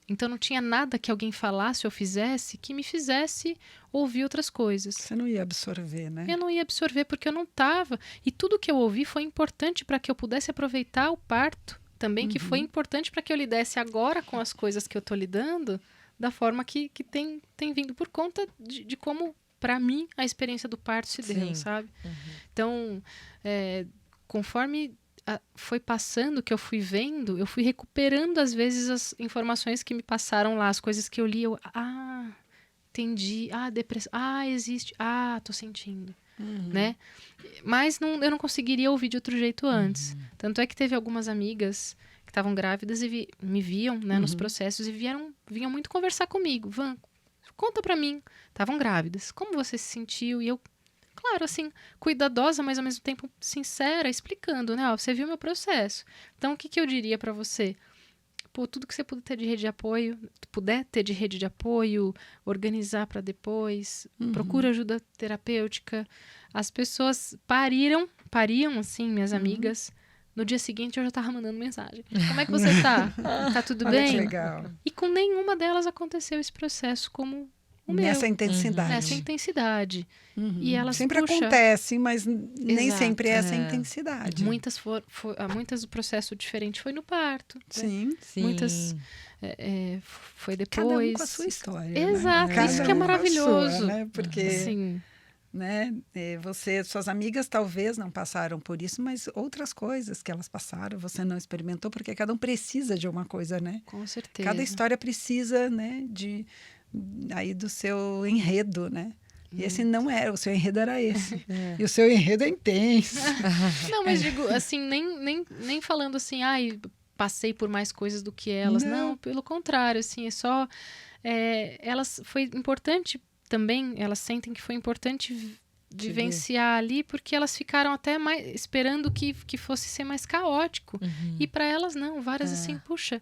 Então não tinha nada que alguém falasse ou fizesse que me fizesse ouvir outras coisas. Você não ia absorver, né? Eu não ia absorver porque eu não estava. E tudo que eu ouvi foi importante para que eu pudesse aproveitar o parto. Também que foi importante para que eu lidasse agora com as coisas que eu estou lidando da forma que tem vindo por conta de como, para mim, a experiência do parto se deu, sabe? Então, conforme foi passando, que eu fui vendo, eu fui recuperando, às vezes, as informações que me passaram lá, as coisas que eu li, entendi, depressão, existe, tô sentindo, né? Mas eu não conseguiria ouvir de outro jeito antes. Tanto é que teve algumas amigas que estavam grávidas e me viam, né, nos processos e vinham muito conversar comigo. Van, conta pra mim, estavam grávidas, como você se sentiu? E eu, claro, assim, cuidadosa, mas ao mesmo tempo sincera, explicando, né? Você viu meu processo. Então, o que eu diria pra você? Tudo que você puder ter de rede de apoio, organizar para depois, procura ajuda terapêutica. As pessoas pariam, assim, minhas amigas. No dia seguinte eu já estava mandando mensagem. Como é que você tá? Tá tudo bem? Que legal. E com nenhuma delas aconteceu esse processo como o meu. Nessa intensidade. Nessa intensidade. E elas, sempre acontece, mas nem sempre é essa intensidade. Muitas do processo diferente foi no parto. Sim. Né? Muitas foi depois. Cada um com a sua história. Exato, né? Isso que é maravilhoso. Sua, né? Porque né, suas amigas talvez não passaram por isso, mas outras coisas que elas passaram, você não experimentou, porque cada um precisa de uma coisa, né? Com certeza. Cada história precisa, né, aí do seu enredo, né? E esse não era, o seu enredo era esse. E o seu enredo é intenso. Não, mas digo, assim, nem falando assim, passei por mais coisas do que elas. Não, pelo contrário, assim, é só... foi importante também, elas sentem que foi importante vivenciar ali, porque elas ficaram até mais esperando que fosse ser mais caótico. E para elas, não, várias assim, puxa...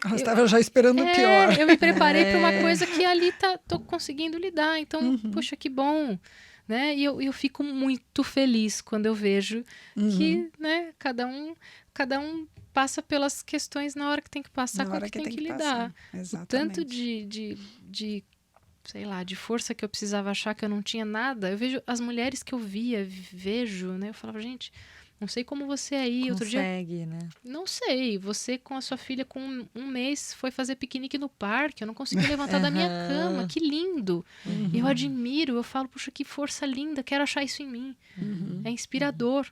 Elas estavam já esperando o pior. Eu me preparei para uma coisa que ali tô conseguindo lidar. Então, puxa, que bom. Né? E eu fico muito feliz quando eu vejo que, né, cada um passa pelas questões na hora que tem que passar, com o que tem que lidar. O tanto de sei lá, de força que eu precisava achar que eu não tinha nada. Eu vejo as mulheres que eu vejo, né? Eu falava, gente... Não sei como você aí, outro dia... Consegue, né? Não sei. Você com a sua filha com um mês foi fazer piquenique no parque. Eu não consegui levantar da minha cama. Que lindo. Eu admiro. Eu falo, puxa, que força linda. Quero achar isso em mim. É inspirador.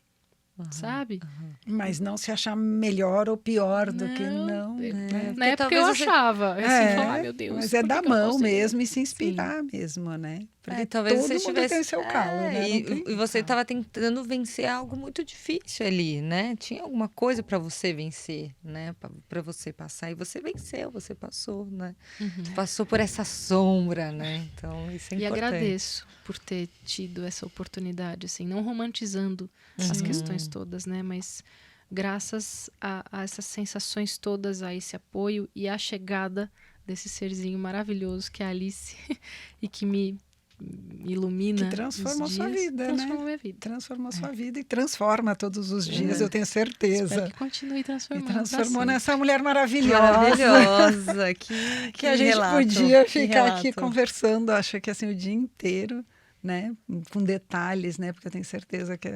Sabe? Mas não se achar melhor ou pior do que não. Né? Na época eu achava. Assim, falar, meu Deus. Mas é dar mão mesmo e se inspirar mesmo, né? Porque talvez todo você mundo tem seu calo, né? E você estava tentando vencer algo muito difícil ali, né? Tinha alguma coisa para você vencer, né? Para você passar. E você venceu, você passou, né? Passou por essa sombra, né? Então, isso é importante. E agradeço por ter tido essa oportunidade, assim, não romantizando as questões todas, né? Mas graças a essas sensações todas, a esse apoio e a chegada desse serzinho maravilhoso que é a Alice e que me ilumina. Que transforma a sua vida, transforma né? Minha vida. Transforma a sua vida e transforma todos os dias, eu tenho certeza. Espero que continue transformando. E transformou nessa mulher maravilhosa. Maravilhosa. Que a gente podia ficar aqui conversando, acho que assim, o dia inteiro, né? Com detalhes, né? Porque eu tenho certeza que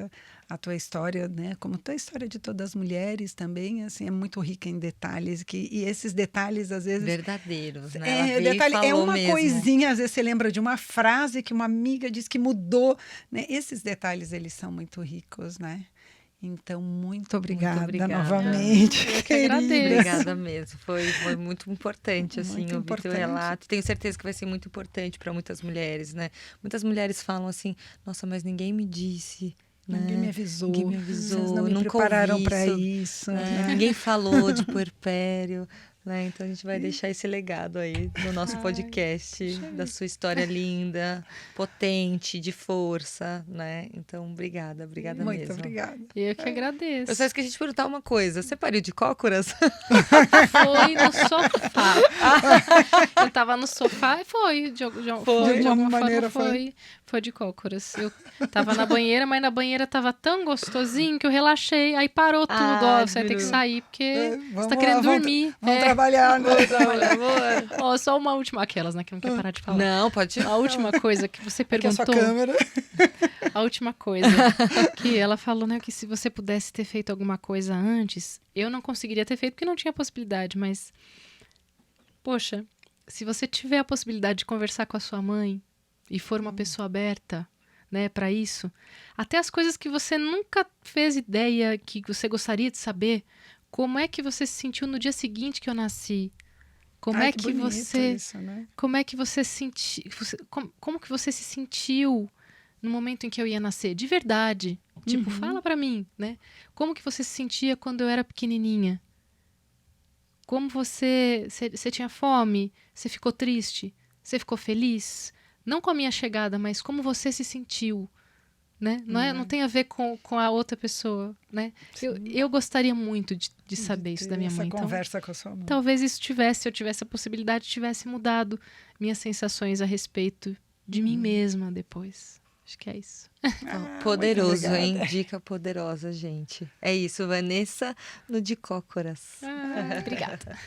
a tua história, né? Como a história de todas as mulheres também, assim, é muito rica em detalhes. E esses detalhes, às vezes... verdadeiros, né? É uma coisinha, às vezes você lembra de uma frase que uma amiga disse que mudou, né? Esses detalhes, eles são muito ricos, né? Então, muito obrigada novamente. Eu que agradeço. Obrigada mesmo. Foi muito importante, assim, muito ouvir teu relato. Tenho certeza que vai ser muito importante para muitas mulheres, né? Muitas mulheres falam assim, nossa, mas ninguém me disse... Ninguém me avisou. Vocês não me prepararam para isso. Né? Ninguém falou de puerpério. Né? Então a gente vai deixar esse legado aí no nosso podcast, da sua história linda, potente, de força, né? Então, obrigada mesmo. Muito obrigada. Eu que agradeço. Eu só esqueci de perguntar uma coisa. Você pariu de cócoras? Foi no sofá. Eu tava no sofá e foi. De alguma maneira foi de cócoras. Eu tava na banheira, mas na banheira tava tão gostosinho que eu relaxei. Aí parou tudo. Ó, você vai ter que sair, porque você tá querendo dormir. Vamos trabalhar, né? Ó, só uma última, aquelas, né, que não quer parar de falar. Não, pode A última coisa que você Aqui é a sua perguntou, câmera. a última coisa que ela falou, né, que se você pudesse ter feito alguma coisa antes, eu não conseguiria ter feito porque não tinha possibilidade, mas poxa, se você tiver a possibilidade de conversar com a sua mãe e for uma pessoa aberta, né, para isso, até as coisas que você nunca fez ideia que você gostaria de saber, como é que você se sentiu no dia seguinte que eu nasci? Como Ai, é que bonito você, isso, né? como é que você senti, como que você se sentiu no momento em que eu ia nascer? De verdade. Tipo, fala pra mim, né? Como que você se sentia quando eu era pequenininha? Como você tinha fome? Você ficou triste? Você ficou feliz? Não com a minha chegada, mas como você se sentiu, né? Não tem a ver com a outra pessoa, né? Eu gostaria muito de saber isso da minha mãe. Essa conversa com a sua mãe. Talvez isso se eu tivesse a possibilidade, tivesse mudado minhas sensações a respeito de mim mesma depois. Acho que é isso. Poderoso, muito hein? obrigada. Dica poderosa, gente. É isso, Vanessa no De Cócoras. Obrigada.